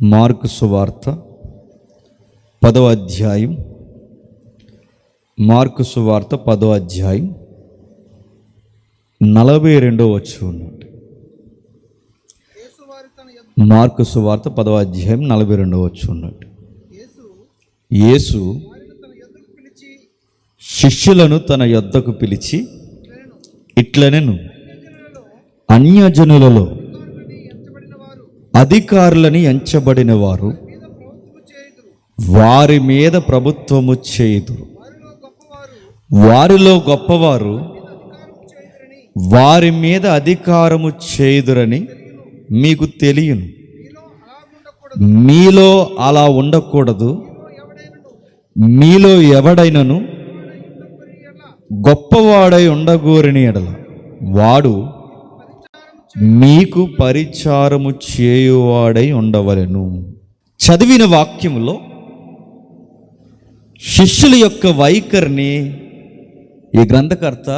Mark సువార్త 10వ అధ్యాయం. మార్కు సువార్త 10వ అధ్యాయం 42వ వచనం. మార్కు సువార్త 10వ అధ్యాయం 42వ వచనం. యేసు శిష్యులను తన యొద్దకు పిలిచి ఇట్లనెను, అన్యజనులలో అధికారులని ఎంచబడిన వారు వారి మీద ప్రభుత్వము చేయుదురు, వారిలో గొప్పవారు వారి మీద అధికారము చేయుదురని మీకు తెలియను. మీలో అలా ఉండకూడదు. మీలో ఎవడైనను గొప్పవాడై ఉండగోరిని ఎడల వాడు మీకు పరిచారము చేయువాడై ఉండవలెను. చదివిన వాక్యములో శిష్యుల యొక్క వైఖరిని ఈ గ్రంథకర్త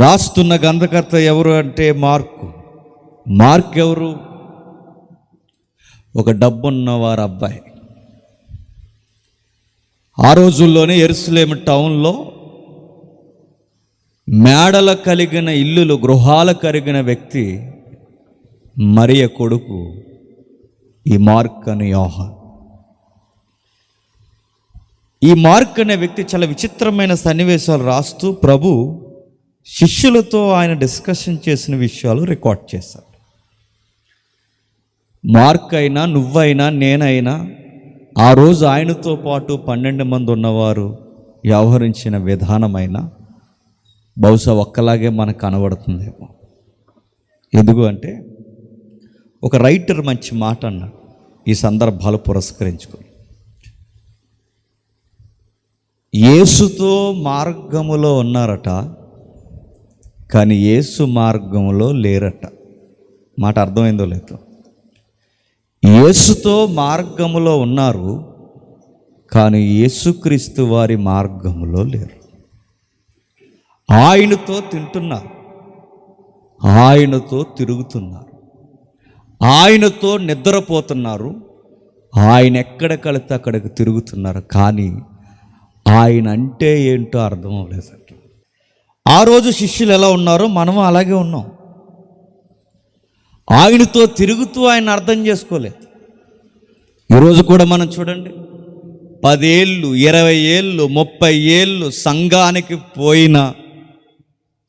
రాస్తున్న గ్రంథకర్త ఎవరు అంటే మార్క్ ఎవరు? ఒక డబ్బున్నవారు అబ్బాయి. ఆ రోజుల్లోనే యెరూషలేము టౌన్లో మేడల కలిగిన ఇల్లులు, గృహాలు కలిగిన వ్యక్తి మరియ కొడుకు ఈ మార్క్ అనే యోహాను. ఈ మార్క్ అనే వ్యక్తి చాలా విచిత్రమైన సన్నివేశాలు రాస్తూ ప్రభు శిష్యులతో ఆయన డిస్కషన్ చేసిన విషయాలు రికార్డ్ చేశాడు. మార్క్ అయినా, నువ్వైనా, నేనైనా ఆ రోజు ఆయనతో పాటు 12 మంది ఉన్నవారు వ్యవహరించిన విధానమైనా బహుశా ఒక్కలాగే మనకు కనబడుతుందేమో. ఎందుకు అంటే ఒక రైటర్ మంచి మాట అన్నాడు ఈ సందర్భాలు పురస్కరించుకొని. యేసుతో మార్గములో ఉన్నారట, కానీ యేసు మార్గములో లేరట. మాట అర్థమైందో లేదో? యేసుతో మార్గములో ఉన్నారు, కానీ యేసుక్రీస్తు వారి మార్గములో లేరు. ఆయనతో తింటున్నారు, ఆయనతో తిరుగుతున్నారు, ఆయనతో నిద్రపోతున్నారు, ఆయన ఎక్కడికి వెళితే అక్కడికి తిరుగుతున్నారు, కానీ ఆయన అంటే ఏంటో అర్థం అవ్వలేదు. ఆ రోజు శిష్యులు ఎలా ఉన్నారో మనము అలాగే ఉన్నాం. ఆయనతో తిరుగుతూ ఆయన అర్థం చేసుకోలేదు. ఈరోజు కూడా మనం చూడండి, 10 ఏళ్ళు, 20 ఏళ్ళు, 30 ఏళ్ళు సంఘానికి పోయిన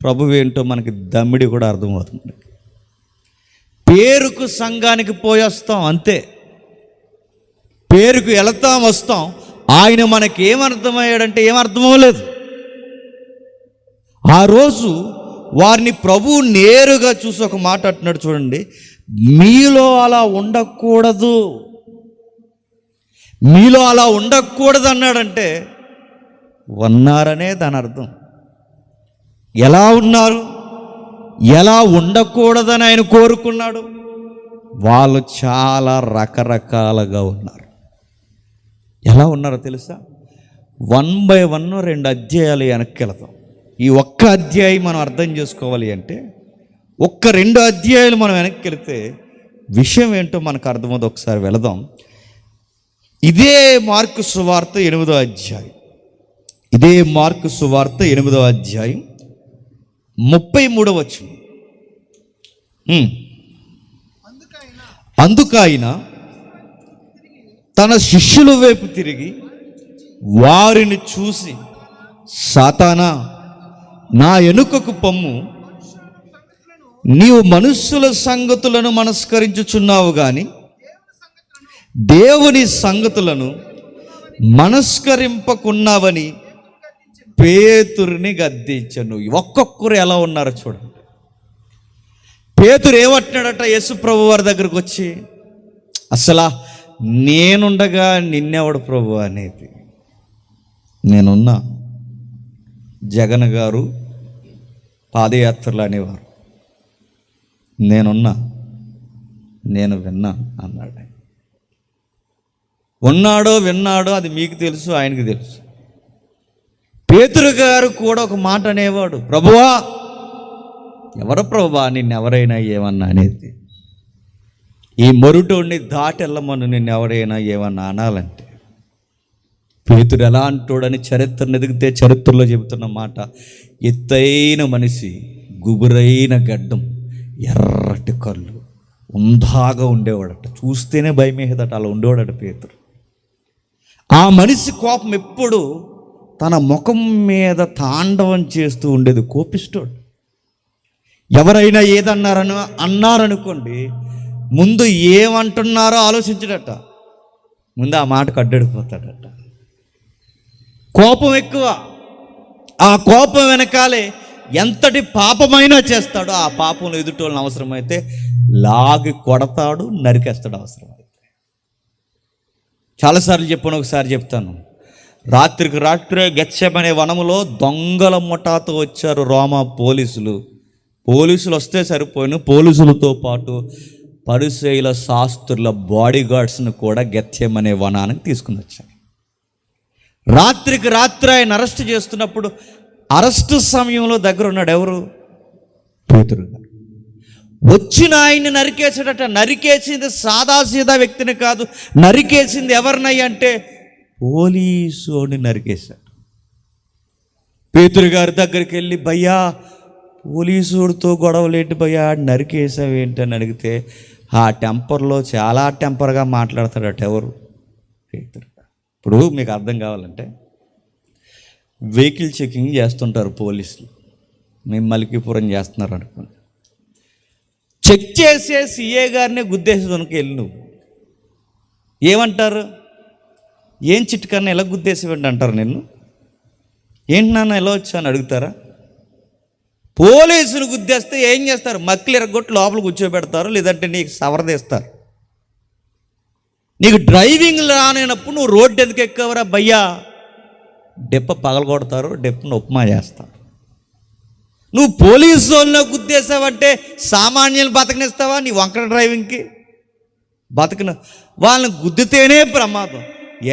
ప్రభువు ఏంటో మనకి దమ్మిడి కూడా అర్థమవుతుంది. పేరుకు సంఘానికి పోయి వస్తాం అంతే, పేరుకు వెళతాం వస్తాం. ఆయన మనకి ఏమర్థమయ్యాడంటే ఏమర్థమవ్వలేదు. ఆ రోజు వారిని ప్రభువు నేరుగా చూసి ఒక మాట అంటున్నాడు చూడండి, మీలో అలా ఉండకూడదు. మీలో అలా ఉండకూడదు అన్నాడంటే ఉన్నారనే దాని అర్థం. ఎలా ఉన్నారు, ఎలా ఉండకూడదని ఆయన కోరుకున్నాడు? వాళ్ళు చాలా రకరకాలుగా ఉన్నారు. ఎలా ఉన్నారో తెలుసా? 1 by 1 2 అధ్యాయాలు వెనక్కి వెళతాం. ఈ ఒక్క అధ్యాయం మనం అర్థం చేసుకోవాలి అంటే 1-2 అధ్యాయాలు మనం వెనక్కి వెళితే విషయం ఏంటో మనకు అర్థమవుతుంది. ఒకసారి వెళదాం. ఇదే మార్కు సువార్త 8వ అధ్యాయం, ఇదే మార్కు సువార్త 8వ అధ్యాయం 33వ వచనం. అందుకైన తన శిష్యుల వైపు తిరిగి వారిని చూసి, సాతానా, నా ఎనుకకు పొమ్ము, నీవు మనుష్యుల సంగతులను మనస్కరించుచున్నావు గాని దేవుని సంగతులను మనస్కరింపకున్నావని పేతురుని గద్దించను. ఒక్కొక్కరు ఎలా ఉన్నారో చూడండి. పేతురు ఏమంటున్నాడట యేసు ప్రభు వారి దగ్గరకు వచ్చి, అసలు నేనుండగా నిన్నెవడు ప్రభు అనేది? నేనున్నా. జగన్ గారు పాదయాత్రలు అనేవారు, నేనున్నా, నేను విన్నా అన్నాడు. ఉన్నాడో విన్నాడో అది మీకు తెలుసు, ఆయనకి తెలుసు. పేతురు గారు కూడా ఒక మాట అనేవాడు, ప్రభువా, ఎవరు ప్రభువా నిన్నెవరైనా ఏమన్నా అనేది? ఈ మొరుటోడిని దాటి వెళ్ళమను నిన్ను ఎవరైనా ఏమన్నా అనాలంటే. పేతురు ఎలా అంటాడని చరిత్రను ఎదిగితే చరిత్రలో చెబుతున్న మాట, ఎత్తైన మనిషి, గుబురైన గడ్డం, ఎర్రటి కళ్ళు, ఉందాగా ఉండేవాడట, చూస్తేనే భయమేదట, అలా ఉండేవాడట పేతురు. ఆ మనిషి కోపం ఎప్పుడు తన ముఖం మీద తాండవం చేస్తూ ఉండేది. కోపిస్తోడు. ఎవరైనా అన్నారనుకోండి, ముందు ఏమంటున్నారో ఆలోచించడట, ముందు ఆ మాటకు అడ్డడిపోతాడట. కోపం ఎక్కువ. ఆ కోపం వెనకాలే ఎంతటి పాపమైనా చేస్తాడో, ఆ పాపంలో ఎదుటోళ్ళని అవసరమైతే లాగి కొడతాడు, నరికేస్తాడు అవసరమైతే. చాలాసార్లు చెప్పాను, ఒకసారి చెప్తాను. రాత్రికి రాత్రే గెత్సేమనే వనములో దొంగల ముఠాతో వచ్చారు రోమా పోలీసులు. పోలీసులు వస్తే సరిపోయిన, పోలీసులతో పాటు పరిసయ్యుల శాస్త్రుల బాడీ గార్డ్స్ని కూడా గెత్సేమనే వనానికి తీసుకుని వచ్చారు. రాత్రికి రాత్రి ఆయన అరెస్ట్ చేస్తున్నప్పుడు, అరెస్టు సమయంలో దగ్గర ఉన్నాడు ఎవరు? పేతురు గారు. వచ్చిన ఆయన్ని నరికేసాడట. నరికేసింది సాదాసీదా వ్యక్తిని కాదు, నరికేసింది ఎవరినయ్య అంటే పోలీసుని నరికేశాడు. పేతురు గారి దగ్గరికి వెళ్ళి, భయ్యా పోలీసుడితో గొడవలేంటి భయ్యా, నరికేసావేంటి అని అడిగితే, ఆ టెంపర్లో చాలా టెంపర్గా మాట్లాడతాడట ఎవరు? పేతురు. ఇప్పుడు మీకు అర్థం కావాలంటే, వెహికల్ చెకింగ్ చేస్తుంటారు పోలీసులు, మేము మలికీపురం చేస్తున్నారు అనుకోండి. చెక్ చేసే సిఏ గారిని గుద్దేసేదానికి వెళ్ళి నువ్వు ఏమంటారు? ఏం చిట్కన్నా ఎలా గుద్దేసేవండి అంటారు నిన్ను. ఏంటి నాన్న ఎలా వచ్చా అని అడుగుతారా? పోలీసులు గుద్దేస్తే ఏం చేస్తారు? మక్కిలు ఎరగొట్టి లోపల కూర్చోబెడతారు, లేదంటే నీకు సవరదీస్తారు. నీకు డ్రైవింగ్ రానప్పుడు నువ్వు రోడ్డు ఎందుకు ఎక్కవరా భయ్యా? డెప్ప పగలగొడతారు, డెప్పను ఉప్మా చేస్తారు. నువ్వు పోలీసు వాళ్ళలో గుద్దేసావంటే సామాన్యులు బతకనిస్తావా? నీ వంకర డ్రైవింగ్కి బతకను. వాళ్ళని గుద్దితేనే ప్రమాదం,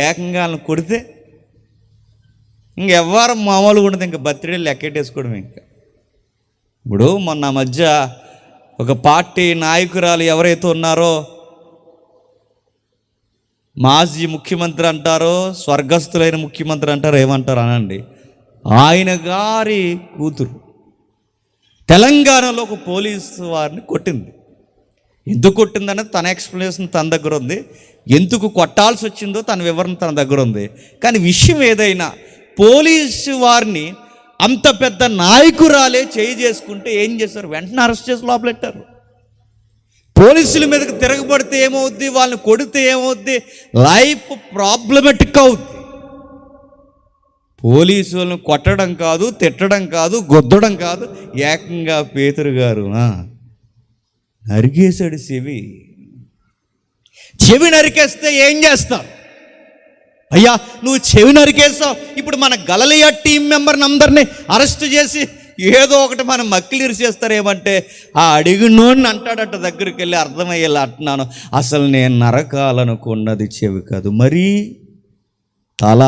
ఏకంగా వాళ్ళని కొడితే ఇంకెవ్వరు మామూలుగా ఉండదు. ఇంకా బర్త్డే లెక్కెట్టేసుకోవడం. ఇంకా ఇప్పుడు మొన్న మధ్య ఒక పార్టీ నాయకురాలు ఎవరైతే ఉన్నారో, మాజీ ముఖ్యమంత్రి అంటారో, స్వర్గస్థులైన ముఖ్యమంత్రి అంటారో, ఏమంటారు అనండి, ఆయన గారి కూతురు తెలంగాణలో ఒక పోలీసు వారిని కొట్టింది. ఎందుకు కొట్టిందనేది తన ఎక్స్ప్లెనేషన్ తన దగ్గర ఉంది, ఎందుకు కొట్టాల్సి వచ్చిందో తన వివరణ తన దగ్గర ఉంది. కానీ విషయం ఏదైనా, పోలీసు వారిని అంత పెద్ద నాయకురాలే చేయి చేసుకుంటే ఏం చేశారు? వెంటనే అరెస్ట్ చేసి లోపలెట్టారు. పోలీసుల మీదకి తిరగబడితే ఏమవుద్ది? వాళ్ళని కొడితే ఏమవుద్ది? లైఫ్ ప్రాబ్లమెటిక్ అవుద్ది. పోలీసు వాళ్ళని కొట్టడం కాదు, తిట్టడం కాదు, గొద్దడం కాదు, ఏకంగా పేతురు గారు నరికేశాడు చెవి నరికేస్తే ఏం చేస్తావు? అయ్యా నువ్వు చెవి నరికేస్తావు. ఇప్పుడు మన గలలియా టీం మెంబర్ని అందరినీ అరెస్ట్ చేసి ఏదో ఒకటి మనం మక్కిలిరి చేస్తారేమంటే, ఆ అడిగినోడిని అంటాడట దగ్గరికి వెళ్ళి, అర్థమయ్యేలా అంటున్నాను, అసలు నేను నరకాలనుకున్నది చెవి కాదు, మరి తల.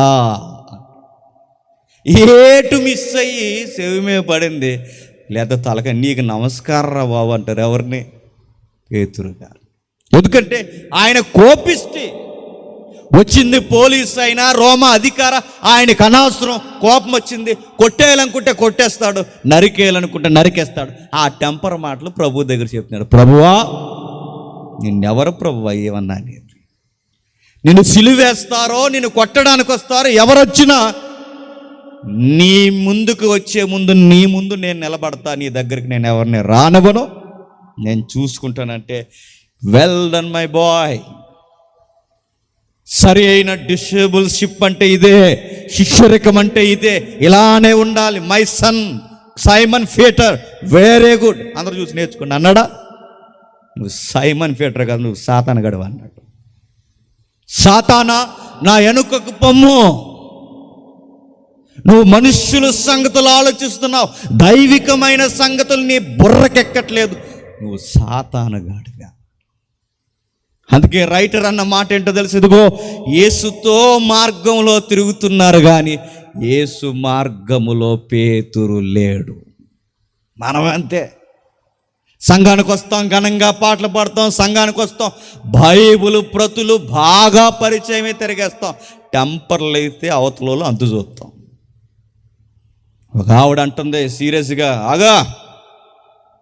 ఏటు మిస్ అయ్యి చెవి మీద పడింది, లేదా తలక. నీకు నమస్కారం రా బాబు అంటారు. ఎవరిని? పేతురు గారు. ఎందుకంటే ఆయన కోపిస్తే వచ్చింది పోలీసు అయినా రోమా అధికార, ఆయనకు అనవసరం. కోపం వచ్చింది, కొట్టేయాలనుకుంటే కొట్టేస్తాడు, నరికేయాలనుకుంటే నరికేస్తాడు. ఆ టెంపర్ మాటలు ప్రభు దగ్గర చెప్తున్నాడు. ప్రభువా, నిన్నెవరు ప్రభువా ఏమన్నా అనేది? నిన్ను సిలువేస్తారో, నిన్ను కొట్టడానికి వస్తారో, ఎవరొచ్చినా నీ ముందుకు వచ్చే ముందు, నీ ముందు నేను నిలబడతా, నీ దగ్గరికి నేను ఎవరిని రానివ్వను, నేను చూసుకుంటానంటే, వెల్ డన్ మై బాయ్. సరి అయిన డిసేబుల్షిప్ అంటే ఇదే, శిష్యరికం అంటే ఇదే, ఇలానే ఉండాలి. My son Simon Peter, very good, అందరూ చూసి నేర్చుకోండి అన్నాడా? నువ్వు సైమన్ పీటర్ కాదు, నువ్వు సాతాను గడవ అన్నాడు. సాతానా, నా వెనుకకు పొమ్ము. నువ్వు మనుష్యుల సంగతులు ఆలోచిస్తున్నావు, దైవికమైన సంగతులు నీ బుర్రకెక్కట్లేదు, నువ్వు సాతానుగాడిగా. అందుకే రైటర్ అన్న మాట ఏంటో తెలుసు, ఇదిగో యేసుతో మార్గంలో తిరుగుతున్నారు కానీ యేసు మార్గములో పేతురు లేడు. మనం అంతే. సంఘానికి వస్తాం, ఘనంగా పాటలు పాడతాం, సంఘానికి వస్తాం, బైబిల్ ప్రతులు బాగా పరిచయమే తిరిగేస్తాం. టెంపర్లు అయితే అవతలలో అంతు చూస్తాం. ఒక ఆవిడ అంటుంది సీరియస్గా, ఆగా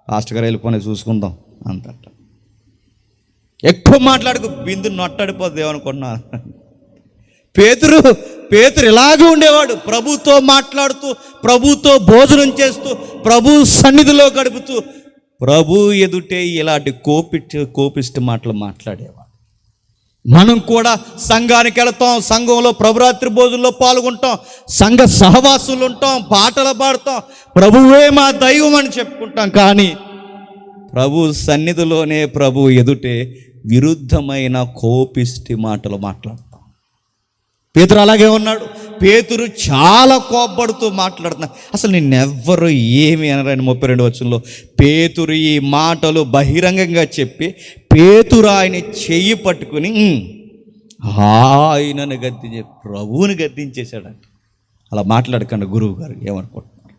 పాస్టర్ గారు వెళ్ళిపోయి చూసుకుందాం అంతట. ఎక్కువ మాట్లాడుకు బిందు నొట్టడిపోద్ది ఏమనుకున్నా. పేతురు ఇలాగే ఉండేవాడు, ప్రభుతో మాట్లాడుతూ, ప్రభుతో భోజనం చేస్తూ, ప్రభు సన్నిధిలో గడుపుతూ, ప్రభు ఎదుటే ఇలాంటి కోపిష్టి మాటలు మాట్లాడేవాడు. మనం కూడా సంఘానికి వెళతాం, సంఘంలో ప్రభురాత్రి భోజనంలో పాల్గొంటాం, సంఘ సహవాసులు ఉంటాం, పాటలు పాడతాం, ప్రభువే మా దైవం అని చెప్పుకుంటాం. కానీ ప్రభు సన్నిధిలోనే, ప్రభు ఎదుటే విరుద్ధమైన కోపిష్టి మాటలు మాట్లాడతాం. పేతురు అలాగే ఉన్నాడు. పేతురు చాలా కోప్పడుతూ మాట్లాడుతున్నాడు. అసలు నిన్నెవ్వరు ఏమి అనరని 32 వచనంలో పేతురు ఈ మాటలు బహిరంగంగా చెప్పి, పేతురు ఆయన చెయ్యి పట్టుకుని ఆయనను గద్దించే, ప్రభువుని గద్దించేశాడంట. అలా మాట్లాడకండి గురువు గారు, ఏమనుకుంటున్నారు?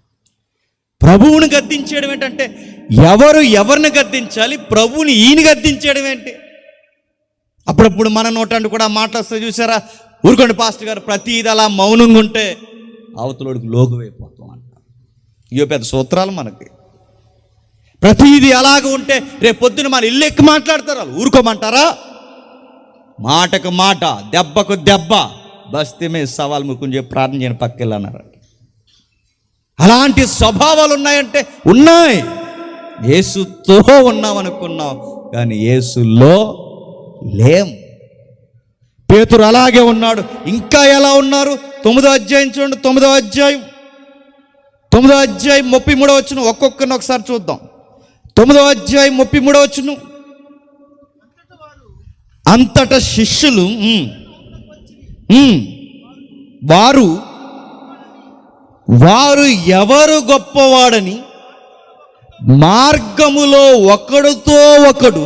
ప్రభువుని గద్దించేయడం ఏంటంటే, ఎవరిని గద్దించాలి? ప్రభువుని ఈయన గద్దించేయడం ఏంటి? అప్పుడప్పుడు మన నోటండి కూడా మాట్లాడుతూ చూసారా, ఊరుకోండి పాస్టర్ గారు, ప్రతిది అలా మౌనంగా ఉంటే అవతలోడికి లోగువైపోతాం అంటారు. ఇవో పెద్ద సూత్రాలు మనకి. ప్రతిది అలాగ ఉంటే రేపు పొద్దున మన ఇల్లు ఎక్కి మాట్లాడతారు. వాళ్ళు ఊరుకోమంటారా? మాటకు మాట, దెబ్బకు దెబ్బ, బస్తీమే సవాల్ ముక్కుని చెప్పి ప్రార్థన చేయని పక్కెళ్ళన్నారు. అలాంటి స్వభావాలు ఉన్నాయంటే ఉన్నాయి. యేసుతో ఉన్నామనుకున్నాం, కానీ యేసులో లేం. పేతురు అలాగే ఉన్నాడు. ఇంకా ఎలా ఉన్నారు? 9వ అధ్యాయం చూడండి. 9వ అధ్యాయం 33వ వచనం. ఒక్కొక్కరిని ఒకసారి చూద్దాం. 9వ అధ్యాయం 33వ వచనం. అంతటా శిష్యులు వారు ఎవరు గొప్పవాడని మార్గములో ఒకడుతో ఒకడు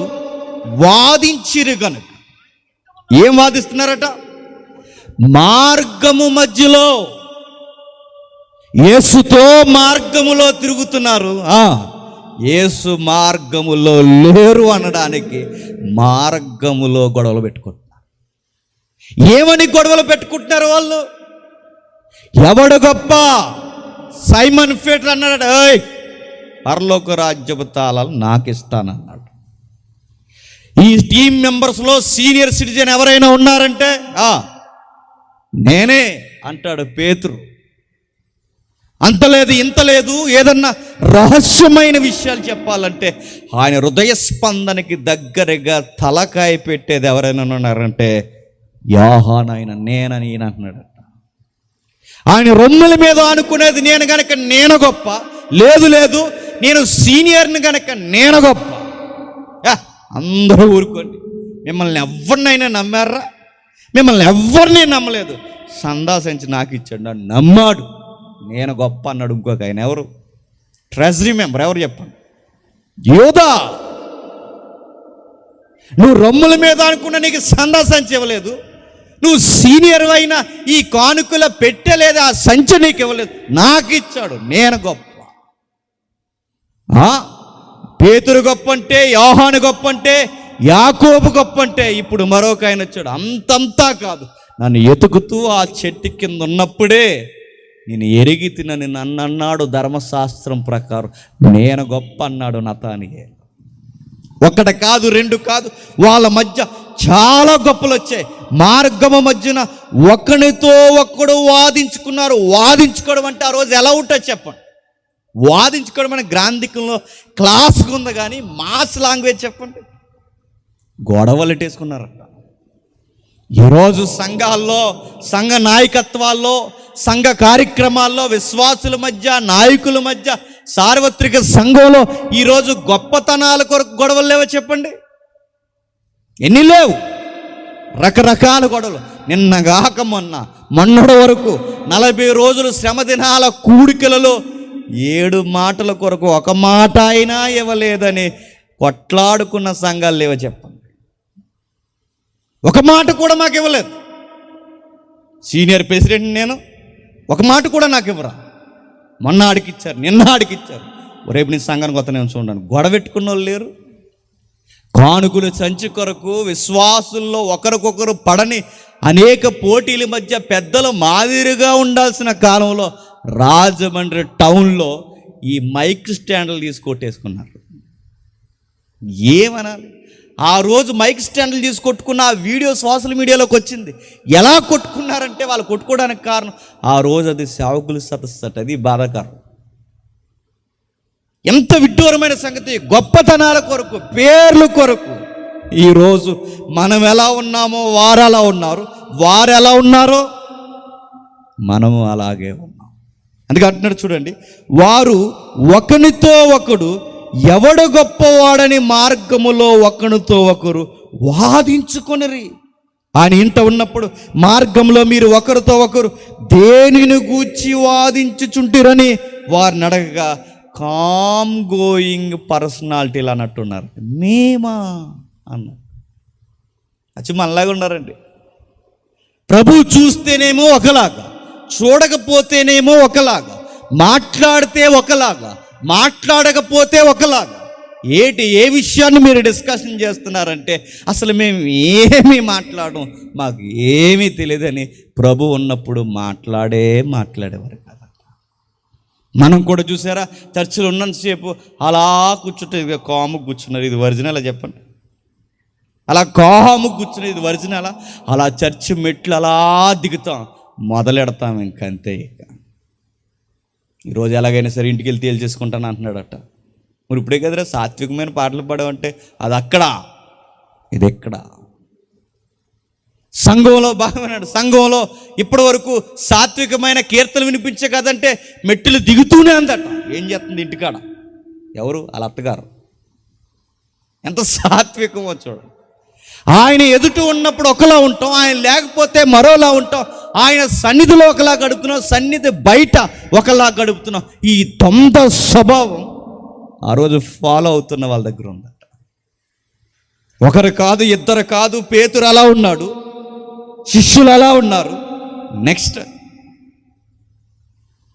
వాదించిరు గనుక. ఏం వాదిస్తున్నారట? మార్గము మధ్యలో, యేసుతో మార్గములో తిరుగుతున్నారు. యేసు మార్గములో లేరు అనడానికి మార్గములో గొడవలు పెట్టుకుంటున్నారు. ఏమని గొడవలు పెట్టుకుంటున్నారు వాళ్ళు? ఎవడు గొప్ప? సైమన్ పీటర్ అన్నాడు, పరలోక రాజ్యపు తాళాలు నాకు ఇస్తానన్నాడు. ఈ టీం మెంబర్స్లో సీనియర్ సిటిజన్ ఎవరైనా ఉన్నారంటే నేనే అంటాడు పేతురు. అంతలేదు ఇంతలేదు, ఏదన్నా రహస్యమైన విషయాలు చెప్పాలంటే ఆయన హృదయ స్పందనకి దగ్గరగా తలకాయ పెట్టేది ఎవరైనా ఉన్నారంటే యోహాను. ఆయన నేనని ఈయన అంటున్నాడు. ఆయన రొమ్ముల మీద అనుకునేది నేను గనక నేను గొప్ప, లేదు నేను సీనియర్ని గనక నేను గొప్ప. అందరూ ఊరుకోండి. మిమ్మల్ని ఎవరినైనా నమ్మారా? మిమ్మల్ని ఎవరిని నమ్మలేదు. సందాసించి నాకు ఇచ్చాడు, నమ్మాడు, నేను గొప్ప అన్నాడు. ఇంకొక ఆయన ఎవరు? ట్రెజరీ మెంబర్ ఎవరు చెప్పండి? యోధా. నువ్వు రొమ్ముల మీద అనుకున్నా నీకు సందాసించి ఇవ్వలేదు. నువ్వు సీనియర్ అయినా ఈ కానుకల పెట్టలేదు, ఆ సంచి నీకు ఇవ్వలేదు, నాకు ఇచ్చాడు, నేను గొప్ప. పేతురు గొప్ప అంటే, యోహాను గొప్ప అంటే, యాకోబు గొప్ప అంటే, ఇప్పుడు మరొక ఆయన వచ్చాడు. అంతంతా కాదు, నన్ను ఎతుకుతూ ఆ చెట్టు కింద ఉన్నప్పుడే నేను ఎరిగి తినని నన్ను అన్నాడు. ధర్మశాస్త్రం ప్రకారం నేను గొప్ప అన్నాడు నతానియేలు. ఒకటి కాదు, రెండు కాదు, వాళ్ళ మధ్య చాలా గొప్పలు వచ్చాయి. మార్గము మధ్యన ఒకరితో ఒకడు వాదించుకున్నారు. వాదించుకోవడం అంటే ఆ రోజు ఎలా ఉంటుంది చెప్పండి? వాదించుకోవడం అనే గ్రాంధికంలో క్లాస్గా ఉంది, కానీ మాస్ లాంగ్వేజ్ చెప్పండి. గొడవలు ఎట్టేసుకున్నారట. ఈరోజు సంఘాల్లో, సంఘ నాయకత్వాల్లో, సంఘ కార్యక్రమాల్లో, విశ్వాసుల మధ్య, నాయకుల మధ్య, సార్వత్రిక సంఘంలో ఈరోజు గొప్పతనాల కొరకు గొడవలు లేవో చెప్పండి? ఎన్ని లేవు? రకరకాల గొడవలు. నిన్నగాక మొన్నటి వరకు 40 రోజులు శ్రమ దినాల కూడికలలో 7 మాటల కొరకు ఒక మాట అయినా ఇవ్వలేదని కొట్లాడుకున్న సంఘాలు లేవో చెప్పండి? ఒక మాట కూడా మాకు ఇవ్వలేదు. సీనియర్ ప్రెసిడెంట్ నేను, ఒక మాట కూడా నాకు ఇవ్వరా? మొన్న ఆడికిచ్చారు, నిన్న ఆడికిచ్చారు. రేపు నీ సంఘానికి వస్తానేమో చూడండి, గొడవ పెట్టుకున్న వాళ్ళు లేరు. కానుకలు సంచి కొరకు విశ్వాసుల్లో ఒకరికొకరు పడని అనేక పోటీల మధ్య పెద్దల మాదిరిగా ఉండాల్సిన కాలంలో రాజమండ్రి టౌన్లో ఈ మైక్ స్టాండ్లు తీసి కొట్టేసుకున్నారు. ఏమనాలి? ఆ రోజు మైక్ స్టాండ్లు తీసి కొట్టుకున్న ఆ వీడియో సోషల్ మీడియాలోకి వచ్చింది. ఎలా కొట్టుకున్నారంటే వాళ్ళు కొట్టుకోవడానికి కారణం ఆ రోజు అది సేవకులు సదస్సు, అది బాధాకరం. ఎంత విడ్డూరమైన సంగతి! గొప్పతనాల కొరకు, పేర్ల కొరకు. ఈరోజు మనం ఎలా ఉన్నామో వారు అలా ఉన్నారు, వారు ఎలా ఉన్నారో మనము అలాగే ఉన్నాం. అందుకే అంటున్నాడు చూడండి, వారు ఒకనితో ఒకడు ఎవడు గొప్పవాడని మార్గములో ఒకనితో ఒకరు వాదించుకొనిరి. ఆయన ఇంట ఉన్నప్పుడు మార్గంలో మీరు ఒకరితో ఒకరు దేనిని గూర్చి వాదించుచుంటిరని వారిని అడగగా కామ్ గోయింగ్ పర్సనాలిటీలు అన్నట్టున్నారు. మేమా అన్న అచ్చి మనలాగా ఉన్నారండి. ప్రభు చూస్తేనేమో ఒకలాగా, చూడకపోతేనేమో ఒకలాగా, మాట్లాడితే ఒకలాగా, మాట్లాడకపోతే ఒకలాగా. ఏ విషయాన్ని మీరు డిస్కషన్ చేస్తున్నారంటే అసలు మేము ఏమీ మాట్లాడడం, మాకు ఏమీ తెలియదని ప్రభు ఉన్నప్పుడు మాట్లాడేవారు కదా. మనం కూడా చూసారా, చర్చిలో ఉన్నంతసేపు అలా కూర్చుంటే ఇది కాము కూర్చున్నారు, ఇది ఒరిజినల్ చెప్పండి. అలా కాము కూర్చున్నది, ఇది ఒరిజినల్. అలా చర్చి మెట్లు అలా దిగుతాం, మొదలెడతాం, ఇంకంతే. ఇక ఈరోజు ఎలాగైనా సరే ఇంటికి వెళ్ళి తేల్చేసుకుంటాను అంటున్నాడట. మరి ఇప్పుడే కదరా సాత్వికమైన పాటలు పాడమంటే అది అక్కడ, ఇది ఎక్కడ? సంఘంలో భాగమన్నాడు. సంఘంలో ఇప్పటి వరకు సాత్వికమైన కీర్తనలు వినిపించే కదంటే మెట్టులు దిగుతూనే అందట. ఏం చేస్తుంది ఇంటికాడ? ఎవరు? వాళ్ళ అత్తగారు. ఎంత సాత్వికమో చూడండి. ఆయన ఎదుట ఉన్నప్పుడు ఒకలా ఉంటాం, ఆయన లేకపోతే మరోలా ఉంటాం. ఆయన సన్నిధిలో ఒకలా గడుపుతున్నాం, సన్నిధి బయట ఒకలా గడుపుతున్నాం. ఈ దొంద స్వభావం ఆ రోజు ఫాలో అవుతున్న వాళ్ళ దగ్గర ఉందట. ఒకరు కాదు, ఇద్దరు కాదు, పేతురు అలా ఉన్నాడు, శిష్యులు అలా ఉన్నారు. నెక్స్ట్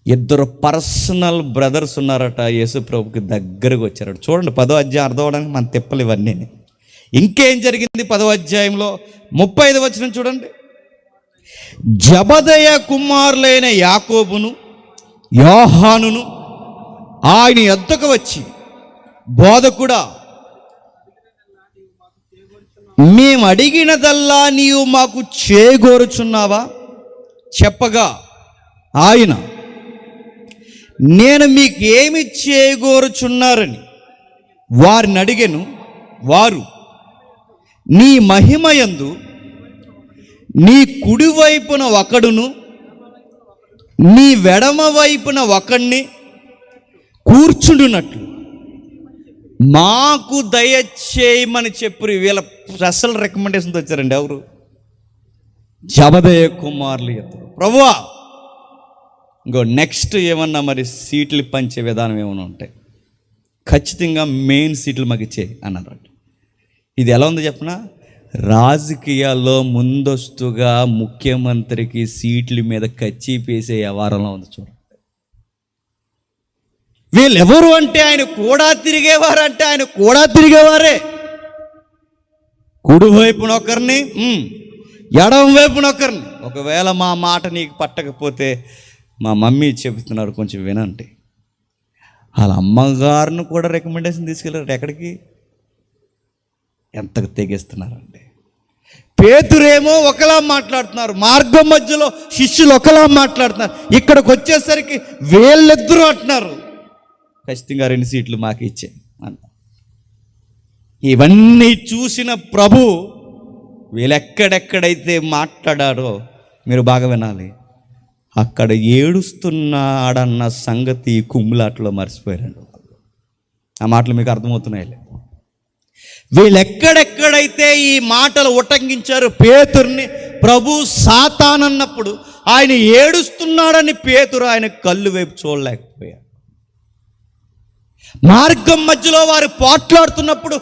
ఇద్దరు పర్సనల్ బ్రదర్స్ ఉన్నారట, యేసు ప్రభుకి దగ్గరకు వచ్చారట. చూడండి 10వ అధ్యాయం అర్థం అవడానికి మన తిప్పలు ఇవన్నీ. ఇంకేం జరిగింది 10వ అధ్యాయంలో 35వ వచనం చూడండి. జబదయ కుమారులైన యాకోబును యోహానును ఆయన యొద్దకు వచ్చి, బోధకుడా, మేము అడిగినదల్లా నీవు మాకు చేగోరుచున్నావా? చెప్పగా ఆయన, నేను మీకు ఏమి చేయగోరుచున్నారని వారిని అడిగెను. వారు, నీ మహిమయందు నీ కుడివైపున ఒకడును నీ వెడమ వైపున ఒకడిని కూర్చుండునట్లు మాకు దయచేయమని చెప్పి వీళ్ళ స్పెషల్ రికమెండేషన్తో వచ్చారండి. ఎవరు? జబదయ కుమారులు ఇద్దరు. ప్రభువా, ఇంకో నెక్స్ట్ ఏమన్నా మరి సీట్లు పంచే విధానం ఏమైనా ఉంటాయి, ఖచ్చితంగా మెయిన్ సీట్లు మాకు ఇచ్చేయి అన్నారు. ఇది ఎలా ఉందో చెప్పనా? రాజకీయాల్లో ముందస్తుగా ముఖ్యమంత్రికి సీట్ల మీద కచ్చిపేసే వ్యవహారంలో ఉంది చూడండి. వీళ్ళెవరు అంటే ఆయన కూడా తిరిగేవారు, అంటే ఆయన కూడా తిరిగేవారే. కుడి వైపున ఒకరిని, ఎడమ వైపున ఒకరిని. ఒకవేళ మా మాట నీకు పట్టకపోతే మా మమ్మీ చెబుతున్నారు, కొంచెం వినండి. వాళ్ళ అమ్మగారిని కూడా రికమెండేషన్ తీసుకెళ్ళారు. ఎక్కడికి? ఎంతకు తెగిస్తున్నారండి. పేతురేమో ఒకలా మాట్లాడుతున్నారు, మార్గం మధ్యలో శిష్యులు ఒకలా మాట్లాడుతున్నారు. ఇక్కడికి వచ్చేసరికి వీళ్ళిద్దరూ అంటున్నారు, ఖచ్చితంగా 2 సీట్లు మాకు ఇచ్చే అంట. ఇవన్నీ చూసిన ప్రభు వీళ్ళెక్కడెక్కడైతే మాట్లాడారో మీరు బాగా వినాలి. అక్కడ ఏడుస్తున్నాడన్న సంగతి కుమ్ములాట్లో మర్చిపోయారండి. ఆ మాటలు మీకు అర్థమవుతున్నాయి. వీళ్ళెక్కడెక్కడైతే ఈ మాటలు ఉటంకించారు పేతుర్ని, ప్రభు సాతానన్నప్పుడు ఆయన ఏడుస్తున్నాడని పేతురు ఆయన కళ్ళు వైపు చూడలేకపోయారు. మార్గం మధ్యలో వారు పోట్లాడుతున్నప్పుడు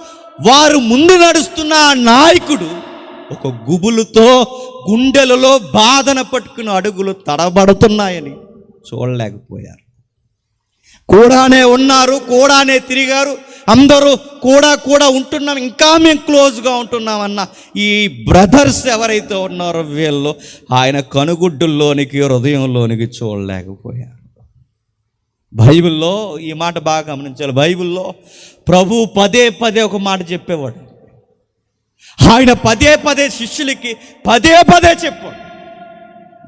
వారు ముందు నడుస్తున్న ఆ నాయకుడు ఒక గుబులుతో గుండెలలో బాధన పట్టుకున్న అడుగులు తడబడుతున్నాయని చూడలేకపోయారు. కూడానే ఉన్నారు, కూడానే తిరిగారు, అందరూ కూడా ఉంటున్నాం, ఇంకా మేము క్లోజ్గా ఉంటున్నామన్న ఈ బ్రదర్స్ ఎవరైతే ఉన్నారో వీళ్ళు ఆయన కనుగుడ్డుల్లోనికి, హృదయంలోనికి చూడలేకపోయారు. బైబిల్లో ఈ మాట బాగా గమనించాలి. బైబిల్లో ప్రభు పదే పదే ఒక మాట చెప్పేవాడు. ఆయన పదే పదే శిష్యులకి పదే పదే చెప్పాడు,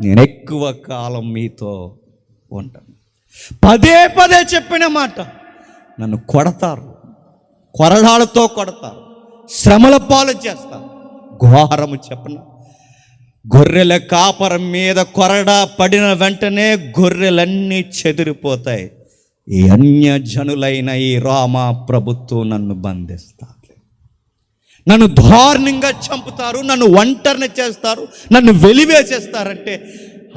నేను ఎక్కువ కాలం మీతో ఉంటాను. పదే పదే చెప్పిన మాట, నన్ను కొడతారు, కొరడాలతో కొడతారు, శ్రమల పాలు చేస్తారు. ఘోరము చెప్పన, గొర్రెల కాపరం మీద కొరడా పడిన వెంటనే గొర్రెలన్నీ చెదిరిపోతాయి. ఈ అన్యజనులైన ఈ రోమా ప్రభుత్వం నన్ను బంధిస్తారు, నన్ను దారుణంగా చంపుతారు, నన్ను ఒంటరిని చేస్తారు, నన్ను వెలివేసేస్తారంటే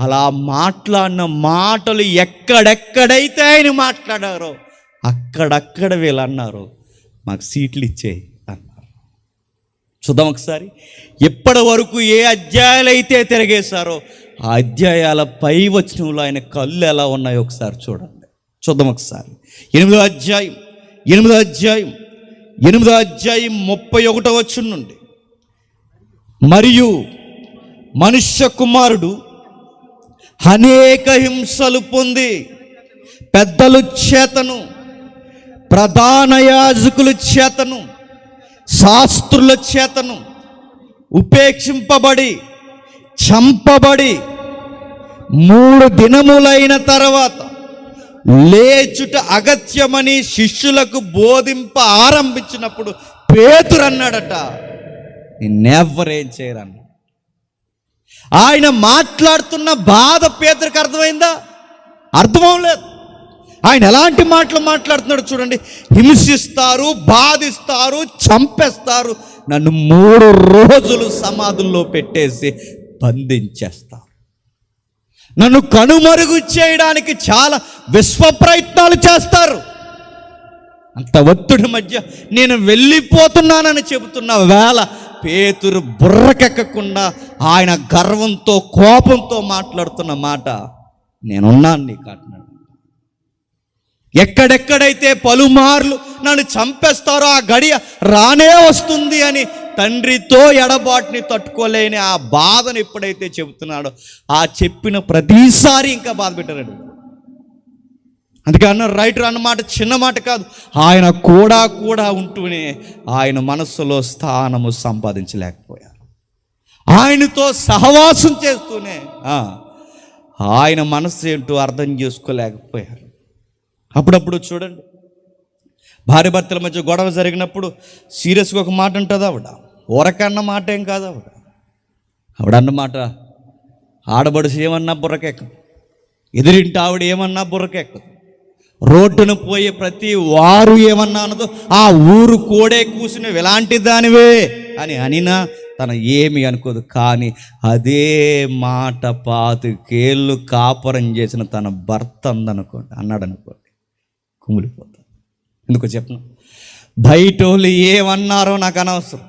అలా మాట్లాడిన మాటలు ఎక్కడెక్కడైతే ఆయన మాట్లాడారో అక్కడక్కడ వీళ్ళు అన్నారు, మాకు సీట్లు ఇచ్చేయి అన్నారు. చూద్దాం ఒకసారి. ఎప్పటి వరకు ఏ అధ్యాయాలు అయితే తిరిగేశారో ఆ అధ్యాయాల పై వచనంలో ఆయన కళ్ళు ఎలా ఉన్నాయో ఒకసారి చూడండి. చూద్దాం ఒకసారి. 8వ అధ్యాయం 31వ వచనం నుండి, మరియు మనుష్య కుమారుడు అనేక హింసలు పొంది పెద్దల చేతను, ప్రధాన యాజకుల చేతను, శాస్త్రుల చేతను ఉపేక్షింపబడి చంపబడి 3 దినములైన తర్వాత లేచుట అగత్యమని శిష్యులకు బోధింప ఆరంభించినప్పుడు పేతురు అన్నాడట, నేనెవ్వరేం చేయరన్న. ఆయన మాట్లాడుతున్న బాధ పేతురికి అర్థమైందా? అర్థమవలేదు. ఆయన ఎలాంటి మాటలు మాట్లాడుతున్నాడు చూడండి. హింసిస్తారు, బాధిస్తారు, చంపేస్తారు, నన్ను 3 రోజులు సమాధుల్లో పెట్టేసి బంధించేస్తారు, నన్ను కనుమరుగు చేయడానికి చాలా విశ్వ ప్రయత్నాలు చేస్తారు. అంత ఒత్తిడి మధ్య నేను వెళ్ళిపోతున్నానని చెబుతున్న వేళ పేతురు బుర్రకెక్కకుండా ఆయన గర్వంతో, కోపంతో మాట్లాడుతున్న మాట, నేనున్నాను నీకు అంటున్నాడు. ఎక్కడెక్కడైతే పలుమార్లు నన్ను చంపేస్తారో ఆ గడియ రానే వస్తుంది అని తండ్రితో ఎడబాటుని తట్టుకోలేని ఆ బాధను ఎప్పుడైతే చెబుతున్నాడో ఆ చెప్పిన ప్రతిసారి ఇంకా బాధ పెట్టాడు. అందుకే అన్నారు రైటర్ అన్నమాట చిన్న మాట కాదు. ఆయన కూడా ఉంటూనే ఆయన మనస్సులో స్థానము సంపాదించలేకపోయారు. ఆయనతో సహవాసం చేస్తూనే ఆయన మనస్సు ఏంటో అర్థం చేసుకోలేకపోయారు. అప్పుడప్పుడు చూడండి, భార్య భర్తల మధ్య గొడవ జరిగినప్పుడు సీరియస్గా ఒక మాట అంటుంది ఆవిడ. ఊరకన్న మాట ఏం కాదు ఆవిడ అన్నమాట. ఆడబడుసు ఏమన్నా బుర్రకెక్కదు, ఎదురింటి ఆవిడ ఏమన్నా బుర్రకెక్కదు, రోడ్డును పోయే ప్రతి వారు ఏమన్నా అనదు, ఆ ఊరు కోడే కూసినవి ఎలాంటి దానివే అని అనినా తను ఏమి అనుకోదు. కానీ అదే మాట 25 ఏళ్ళు కాపురం చేసిన తన భర్త అన్నాడు అనుకోండి, కుమిలిపోతాడు. ఎందుకో చెప్పను, బయటోళ్ళు ఏమన్నారో నాకు అనవసరం,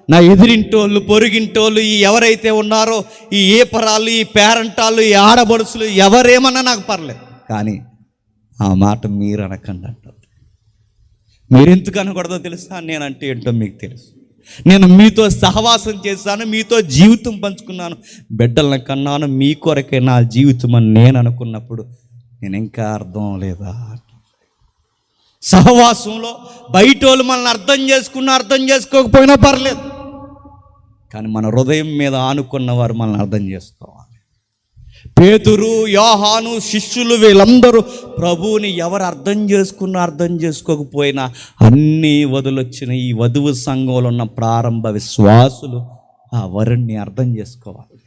నా ఎదిరింటోళ్ళు, పొరుగింటోళ్ళు, ఈ ఎవరైతే ఉన్నారో ఈ ఏపరాళ్ళు, ఈ పేరంటాళ్ళు, ఈ ఆడబడుసులు ఎవరేమన్నా నాకు పర్లేదు, కానీ ఆ మాట మీరు అనకండి అంటారు. మీరు ఎందుకు అనకూడదో తెలుసా? నేనంటే ఏంటో మీకు తెలుసు. నేను మీతో సహవాసం చేశాను, మీతో జీవితం పంచుకున్నాను, బిడ్డలను కన్నాను, మీ కొరకే నా జీవితం అని నేను అనుకున్నప్పుడు నేను ఇంకా అర్థం లేదా? సహవాసంలో బయటోళ్ళు మనల్ని అర్థం చేసుకోకపోయినా పర్లేదు, కానీ మన హృదయం మీద ఆనుకున్న వారు మనల్ని అర్థం చేసుకోవాలి. పేతురు, యోహాను, శిష్యులు వీళ్ళందరూ ప్రభువుని ఎవరు అర్థం చేసుకోకపోయినా అన్నీ వదిలొచ్చిన ఈ వధువు సంఘంలో ఉన్న ప్రారంభ విశ్వాసులు ఆ వరుణ్ణి అర్థం చేసుకోవాలి.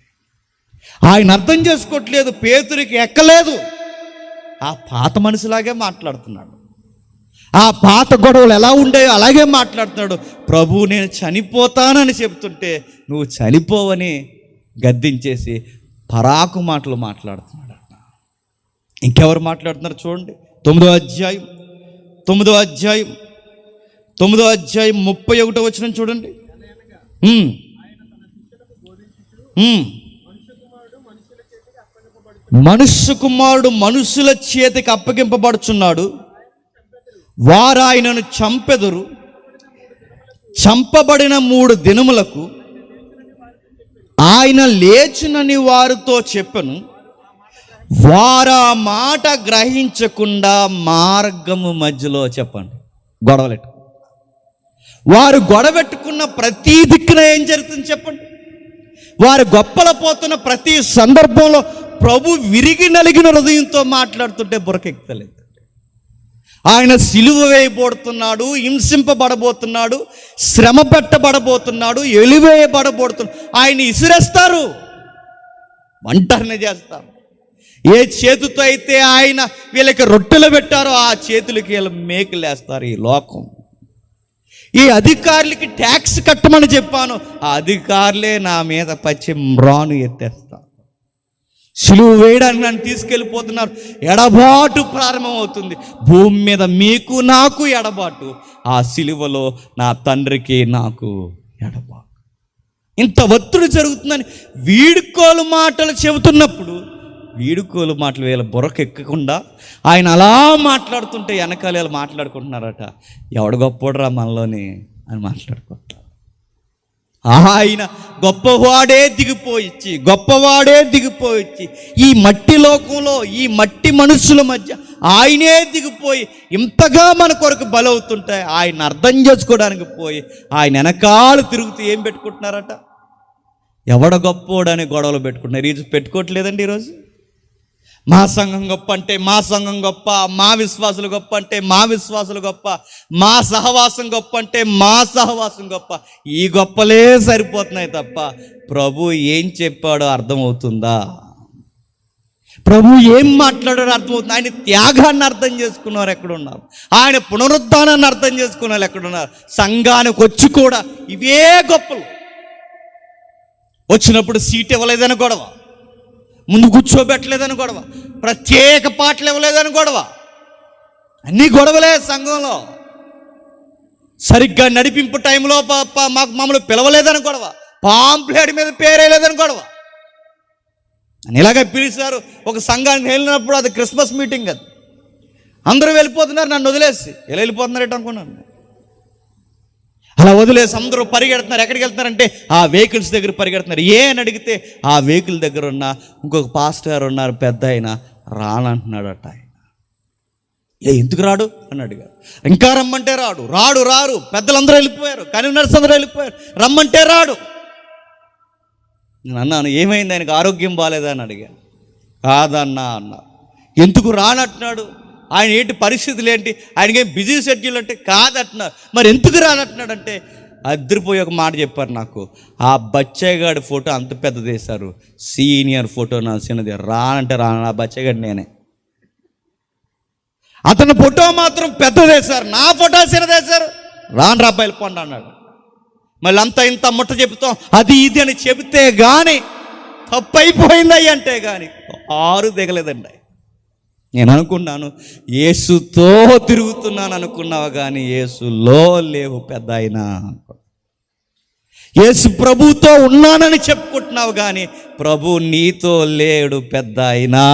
ఆయన అర్థం చేసుకోవట్లేదు, పేతురికి ఎక్కలేదు. ఆ పాత మనిషిలాగే మాట్లాడుతున్నాడు, ఆ పాత గొడవలు ఎలా ఉండేవో అలాగే మాట్లాడుతున్నాడు. ప్రభు నేను చనిపోతానని చెప్తుంటే నువ్వు చనిపోవని గద్దించేసి పరాకు మాటలు మాట్లాడుతున్నాడు. ఇంకెవరు మాట్లాడుతున్నారు చూడండి. 9వ అధ్యాయం 31వ వచనం చూడండి. మనుష్య కుమారుడు మనుషుల చేతికి అప్పగింపబడుచున్నాడు, వారు ఆయనను చంపెదురు. చంపబడిన 3 దినములకు ఆయన లేచునని వారితో చెప్పెను. వారు ఆ మాట గ్రహించకుండా మార్గము మధ్యలో, చెప్పండి, గొడవలెట్టు. వారు గొడవెట్టుకున్న ప్రతి దిక్కున ఏం జరుగుతుంది చెప్పండి? వారు గొప్పల పోతున్న ప్రతి సందర్భంలో ప్రభు విరిగి నలిగిన హృదయంతో మాట్లాడుతుంటే బురకెక్కలేదు. ఆయన సిలువ వేయబోతున్నాడు, హింసింపబడబోతున్నాడు, శ్రమ పెట్టబడబోతున్నాడు, ఎలివేయబడబోతున్నాడు. ఆయన ఇసిరేస్తారు, ఒంటరిని చేస్తారు. ఏ చేతితో అయితే ఆయన వీళ్ళకి రొట్టెలు పెట్టారో ఆ చేతులకి వీళ్ళు మేకులేస్తారు. ఈ లోకం, ఈ అధికారులకి ట్యాక్స్ కట్టమని చెప్పాను, ఆ అధికారులే నా మీద పచ్చి మ్రాను ఎత్తేస్తారు. సిలువ వేయడానికి నన్ను తీసుకెళ్ళిపోతున్నారు. ఎడబాటు ప్రారంభమవుతుంది భూమి మీద, మీకు నాకు ఎడబాటు. ఆ సిలువలో నా తండ్రికి నాకు ఎడబాటు. ఇంత ఒత్తిడి జరుగుతుందని వీడుకోలు మాటలు చెబుతున్నప్పుడు, వీడుకోలు మాటలు వీళ్ళ బుర్రకెక్కకుండా ఆయన అలా మాట్లాడుతుంటే వెనకాల వీళ్ళు మాట్లాడుకుంటున్నారట, ఎవడు గొప్పోడురా మనలోని అని మాట్లాడుకుంటారు. ఆయన గొప్పవాడే దిగిపోయి ఈ మట్టి లోకంలో, ఈ మట్టి మనుషుల మధ్య ఆయనే దిగిపోయి ఇంతగా మన కొరకు బలవుతుంటే ఆయన అర్థం చేసుకోవడానికి పోయి ఆయన వెనకాల తిరుగుతూ ఏం పెట్టుకుంటున్నారట? ఎవడ గొప్పోడని గొడవలు పెట్టుకుంటున్నారు. ఈరోజు పెట్టుకోవట్లేదండి. ఈరోజు మా సంఘం గొప్ప అంటే మా సంఘం గొప్ప, మా విశ్వాసులు గొప్ప అంటే మా విశ్వాసులు గొప్ప, మా సహవాసం గొప్ప అంటే మా సహవాసం గొప్ప. ఈ గొప్పలే సరిపోతున్నాయి తప్ప ప్రభు ఏం చెప్పాడో అర్థమవుతుందా? ప్రభు ఏం మాట్లాడాడో అర్థమవుతుంది? ఆయన త్యాగాన్ని అర్థం చేసుకున్నవారు ఎక్కడున్నారు? ఆయన పునరుద్ధానాన్ని అర్థం చేసుకున్న వాళ్ళు ఎక్కడున్నారు? సంఘానికి వచ్చి కూడా ఇవే గొప్పలు. వచ్చినప్పుడు సీట్ ఇవ్వలేదని గొడవ, ముందు కూర్చోబెట్టలేదని గొడవ, ప్రత్యేక పాటలు ఇవ్వలేదని గొడవ, అన్నీ గొడవలే సంఘంలో. సరిగ్గా నడిపింపు టైంలో మమ్మల్ని పిలవలేదని గొడవ, పాంప్లెట్ మీద పేరేయలేదని గొడవ. అని ఇలాగే పిలిచారు. ఒక సంఘానికి వెళ్ళినప్పుడు అది క్రిస్మస్ మీటింగ్, అది అందరూ వెళ్ళిపోతున్నారు, నన్ను వదిలేసి ఎలా వెళ్ళిపోతున్నారు అనుకున్నాను. అలా వదిలేసి అందరూ పరిగెడుతున్నారు. ఎక్కడికి వెళ్తున్నారంటే ఆ వెహికల్స్ దగ్గర పరిగెడుతున్నారు. అని అడిగితే ఆ వెహికల్ దగ్గర ఉన్న ఇంకొక పాస్టర్ ఉన్నారు, పెద్ద ఆయన, రానంటున్నాడట. ఆయన ఎందుకు రాడు అని అడిగారు. ఇంకా రమ్మంటే రాడు. పెద్దలందరూ వెళ్ళిపోయారు, కన్వీనర్స్ అందరూ వెళ్ళిపోయారు, రమ్మంటే రాడు. నేను అన్నాను, ఏమైంది, ఆయనకు ఆరోగ్యం బాగాలేదా అని అడిగాను. కాదన్నా అన్నారు. ఎందుకు రానంటున్నాడు? ఆయన ఏంటి పరిస్థితులు ఏంటి? ఆయనకేం బిజీ షెడ్యూల్ అంటే? కాదంటున్నారు. మరి ఎందుకు రానంటున్నాడంటే అద్దరిపోయి ఒక మాట చెప్పారు నాకు. ఆ బచ్చయ్యగాడి ఫోటో అంత పెద్దది వేశారు, సీనియర్ ఫోటో నా చిన్నది, రానంటే రాను. ఆ బచ్చయ్యగాడి నేనే. అతని ఫోటో మాత్రం పెద్దది వేశారు, నా ఫోటో చిన్నది వేశారు. రాను రా బయలుపోండి అన్నాడు. మళ్ళీ అంతా ఇంత ముట్ట చెబుతాం అది ఇది అని చెబితే కానీ తప్పు అయిపోయింది అంటే కానీ ఆరు దిగలేదండి. నేను అనుకున్నాను యేసుతో తిరుగుతున్నాను అనుకున్నావు కానీ యేసులో లేవు పెద్ద ఆయన. యేసు ప్రభుతో ఉన్నానని చెప్పుకుంటున్నావు కానీ ప్రభు నీతో లేడు పెద్ద అయినా.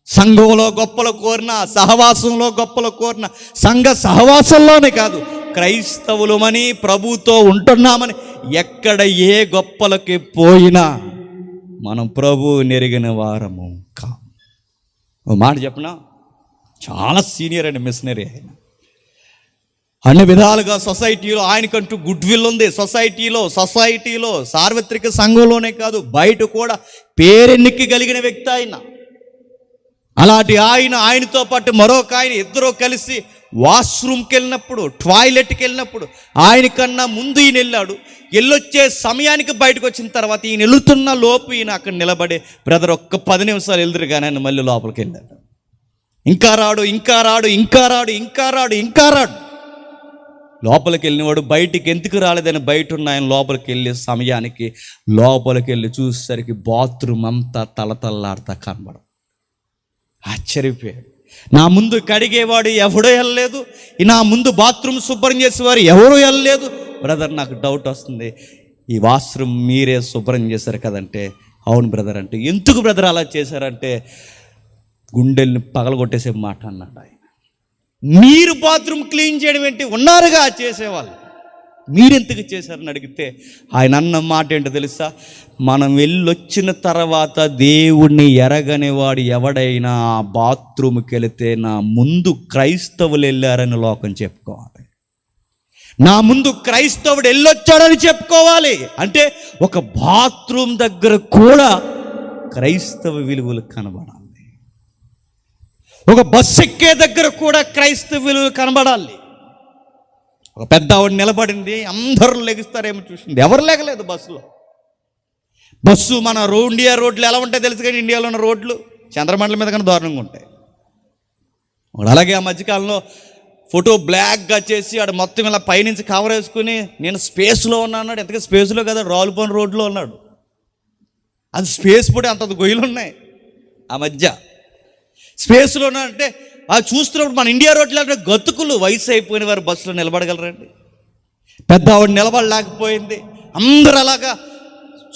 సంఘంలో గొప్పలు కోరిన, సహవాసంలో గొప్పలు కోరిన, సంఘ సహవాసంలోనే కాదు, క్రైస్తవులమని ప్రభుతో ఉంటున్నామని ఎక్కడ ఏ గొప్పలకి పోయినా మనం ప్రభు నెరిగిన వారము కా. ఓ మాట చెప్పనా, చాలా సీనియర్ అండి మిషనరీ ఆయన. అన్ని విధాలుగా సొసైటీలో ఆయనకంటూ గుడ్ విల్ ఉంది. సొసైటీలో సార్వత్రిక సంఘంలోనే కాదు బయట కూడా పేరెన్నిక కలిగిన వ్యక్తి ఆయన. అలాంటి ఆయనతో పాటు మరొక ఆయన, ఇద్దరు కలిసి వాష్రూమ్కి వెళ్ళినప్పుడు, టాయిలెట్కి వెళ్ళినప్పుడు ఆయనకన్నా ముందు ఈయన వెళ్ళాడు. వెళ్ళొచ్చే సమయానికి బయటకు వచ్చిన తర్వాత ఈయన వెళుతున్న లోపు ఈయన అక్కడ నిలబడి, బ్రదర్ ఒక్క 10 నిమిషాలు వెళ్తురు కానీ ఆయన మళ్ళీ లోపలికి వెళ్ళాడు. ఇంకా రాడు. లోపలికి వెళ్ళినవాడు బయటికి ఎందుకు రాలేదని బయట ఉన్న ఆయన లోపలికి వెళ్ళే సమయానికి లోపలికి వెళ్ళి చూసేసరికి బాత్రూమ్ అంతా తలతల్లాడుతా కనబడ. ఆశ్చర్యపోయాడు. నా ముందు కడిగేవాడు ఎవడో వెళ్ళలేదు, నా ముందు బాత్రూమ్ శుభ్రం చేసేవారు ఎవరూ వెళ్ళలేదు. బ్రదర్ నాకు డౌట్ వస్తుంది, ఈ వాష్రూమ్ మీరే శుభ్రం చేశారు కదంటే, అవును బ్రదర్ అంటే, ఎందుకు బ్రదర్ అలా చేశారంటే గుండెల్ని పగలగొట్టేసే మాట అన్నాడు ఆయన. మీరు బాత్రూమ్ క్లీన్ చేయడం ఏంటి, ఉన్నారుగా చేసేవాళ్ళు, మీరెందుకు చేశారని అడిగితే ఆయన అన్న మాట ఏంటో తెలుసా? మనం వెళ్ళొచ్చిన తర్వాత దేవుణ్ణి ఎరగని వాడు ఎవడైనా ఆ బాత్రూమ్కి వెళితే నా ముందు క్రైస్తవులు వెళ్ళారని లోకం చెప్పుకోవాలి, నా ముందు క్రైస్తవుడు వెళ్ళొచ్చాడని చెప్పుకోవాలి. అంటే ఒక బాత్రూమ్ దగ్గర కూడా క్రైస్తవ విలువలు కనబడాలి, ఒక బస్సు ఎక్కే దగ్గర కూడా క్రైస్తవ విలువలు కనబడాలి. ఒక పెద్ద ఆవిడ నిలబడింది, అందరూ లెగుస్తారేమో చూసింది, ఎవరు లేగలేదు బస్సులో. బస్సు మన ఇండియా రోడ్లు ఎలా ఉంటాయి తెలుసు కానీ, ఇండియాలో ఉన్న రోడ్లు చంద్రమండలం మీద కన్నా దారుణంగా ఉంటాయి. అలాగే ఆ మధ్యకాలంలో ఫోటో బ్లాక్గా చేసి ఆడ మొత్తం ఇలా పైనుంచి కవర్ వేసుకుని నేను స్పేస్లో ఉన్నా అన్నాడు. ఎంతగా స్పేస్లో కదా, రావులపోని రోడ్లో ఉన్నాడు. అది స్పేస్ కూడా అంత గొయ్యలు ఉన్నాయి ఆ మధ్య. స్పేస్లో ఉన్నాడంటే అది చూస్తున్నప్పుడు మన ఇండియా రోడ్లు అంటే గతుకులు, వయసు అయిపోయిన వారు బస్సులో నిలబడగలరండి? పెద్ద ఆవిడ నిలబడలేకపోయింది, అందరూ అలాగా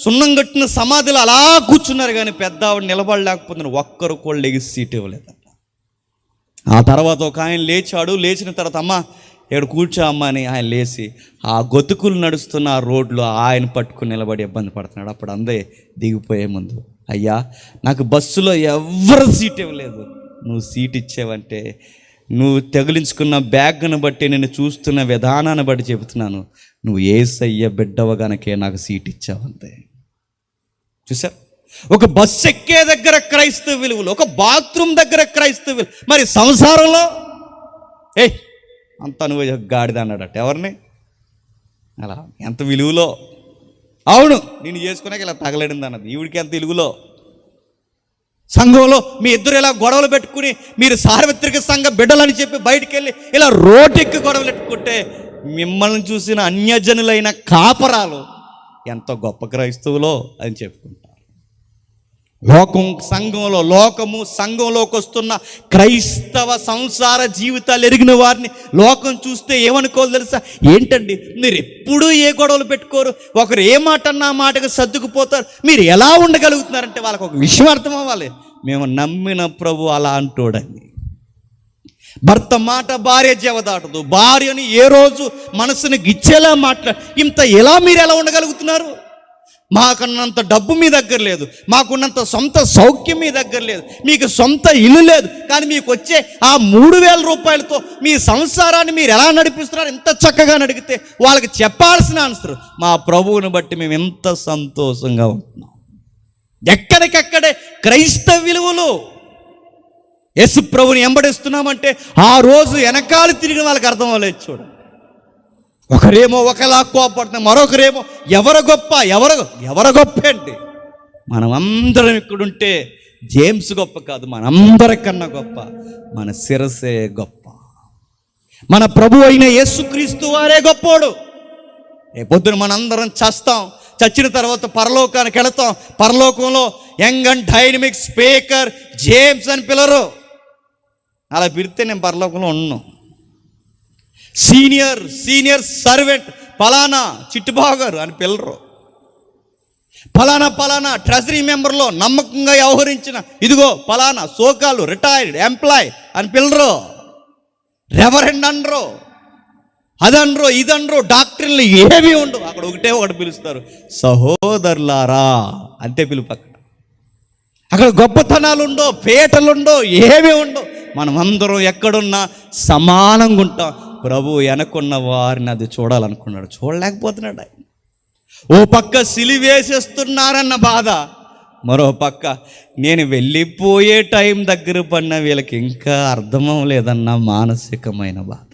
సున్నం కట్టిన సమాధిలో అలా కూర్చున్నారు, కానీ పెద్ద ఆవిడ నిలబడలేకపోతున్నారు. ఒక్కరు కూడా లెగిసి సీట్ ఇవ్వలేదట. ఆ తర్వాత ఒక ఆయన లేచాడు, లేచిన తర్వాత అమ్మ ఇక్కడ కూర్చో అమ్మ అని ఆయన లేచి ఆ గతుకులు నడుస్తున్న ఆ రోడ్లో ఆయన పట్టుకుని నిలబడి ఇబ్బంది పడుతున్నాడు. అప్పుడు అందే దిగిపోయే ముందు, అయ్యా నాకు బస్సులో ఎవ్వరు సీట్ ఇవ్వలేదు, నువ్వు సీట్ ఇచ్చావంటే నువ్వు తగిలించుకున్న బ్యాగ్ను బట్టి నేను చూస్తున్న విధానాన్ని బట్టి చెబుతున్నాను, నువ్వు యేసయ్య బిడ్డవ గనకే నాకు సీట్ ఇచ్చావంతే. చూసారు, ఒక బస్సు ఎక్కే దగ్గర క్రైస్తవ విలువలు, ఒక బాత్రూమ్ దగ్గర క్రైస్తవ విలువలు, మరి సంసారంలో అంత నువ్వు గాడిద అన్నాడట. ఎవరిని? అలా ఎంత విలువలో, అవును నేను చేసుకున్నాక ఇలా తగలడింది అన్నది, ఈవిడికి ఎంత విలువలో. సంఘంలో మీ ఇద్దరు ఇలా గొడవలు పెట్టుకుని మీరు సార్వత్రిక సంఘ బిడ్డలని చెప్పి బయటికి వెళ్ళి ఇలా రోడ్డెక్కి గొడవలు పెట్టుకుంటే మిమ్మల్ని చూసిన అన్యజనులైన కాపరాలు ఎంత గొప్ప క్రైస్తవులో అని చెప్పుకుంటారు. లోకం సంఘంలో, లోకము సంఘంలోకి వస్తున్న క్రైస్తవ సంసార జీవితాలు ఎరిగిన వారిని లోకం చూస్తే ఏమనుకోవాలి తెలుసా? ఏంటండి మీరు ఎప్పుడూ ఏ గొడవలు పెట్టుకోరు, ఒకరు ఏ మాట అన్నా మాటకు సర్దుకుపోతారు, మీరు ఎలా ఉండగలుగుతున్నారంటే వాళ్ళకు ఒక విషయం అర్థం అవ్వాలి, మేము నమ్మిన ప్రభు అలా అంటోడని. భర్త మాట భార్య జవదాటదు, భార్యని ఏ రోజు మనసుని గిచ్చేలా ఇంత ఎలా మీరు ఎలా ఉండగలుగుతున్నారు? మాకున్నంత డబ్బు మీ దగ్గర లేదు, మాకున్నంత సొంత సౌఖ్యం మీ దగ్గర లేదు, మీకు సొంత ఇల్లు లేదు, కానీ మీకు వచ్చే ఆ 3,000 రూపాయలతో మీ సంసారాన్ని మీరు ఎలా నడిపిస్తున్నారు ఎంత చక్కగా నడిగితే వాళ్ళకి చెప్పాల్సిన ఆన్సర్, మా ప్రభువుని బట్టి మేము ఎంత సంతోషంగా ఉంటున్నాం. ఎక్కడికక్కడే క్రైస్తవ విలువలు. యేసు ప్రభుని వెంబడిస్తున్నామంటే ఆ రోజు వెనకాల తిరిగిన వాళ్ళకి అర్థం అవ్వలేదు. చూడండి, ఒకరేమో ఒకలా కోపడుతున్నారు, మరొకరేమో ఎవరు గొప్ప ఏంటి? మనమందరం ఇక్కడుంటే జేమ్స్ గొప్ప కాదు, మనందరికన్నా గొప్ప మన శిరసే గొప్ప, మన ప్రభు అయిన యేసుక్రీస్తు వారే గొప్పోడు. రేపొద్దున మనందరం చచ్చిన తర్వాత పరలోకానికి వెళతాం. పరలోకంలో young and dynamic speaker James అని పిలరు, అలా పిలిస్తే నేను పరలోకంలో ఉన్నాను. సీనియర్ సర్వెంట్ పలానా చిట్టుబాబు గారు అని పిల్లరు. పలానా ట్రెజరీ మెంబర్లో నమ్మకంగా వ్యవహరించిన ఇదిగో పలానా సోకాలు రిటైర్డ్ ఎంప్లాయ్ అని పిల్లరు. రెవరెండ్ అనరు, అదనరు ఇదనరు, డాక్టర్లు ఏమీ ఉండవు. అక్కడ ఒకటి పిలుస్తారు, సహోదరులారా అంతే పిలుపు. అక్కడ గొప్పతనాలు ఉండో, పేటలుండో, ఏమీ ఉండవు. మనమందరం ఎక్కడున్నా సమానంగా ఉంటాం. ప్రభు వెనకున్న వారిని అది చూడాలనుకున్నాడు, చూడలేకపోతున్నాడు ఆయన. ఓ పక్క సిలివేసేస్తున్నారన్న బాధ, మరో పక్క నేను వెళ్ళిపోయే టైం దగ్గర పడిన వీళ్ళకి ఇంకా అర్థమవలేదన్న మానసికమైన బాధ.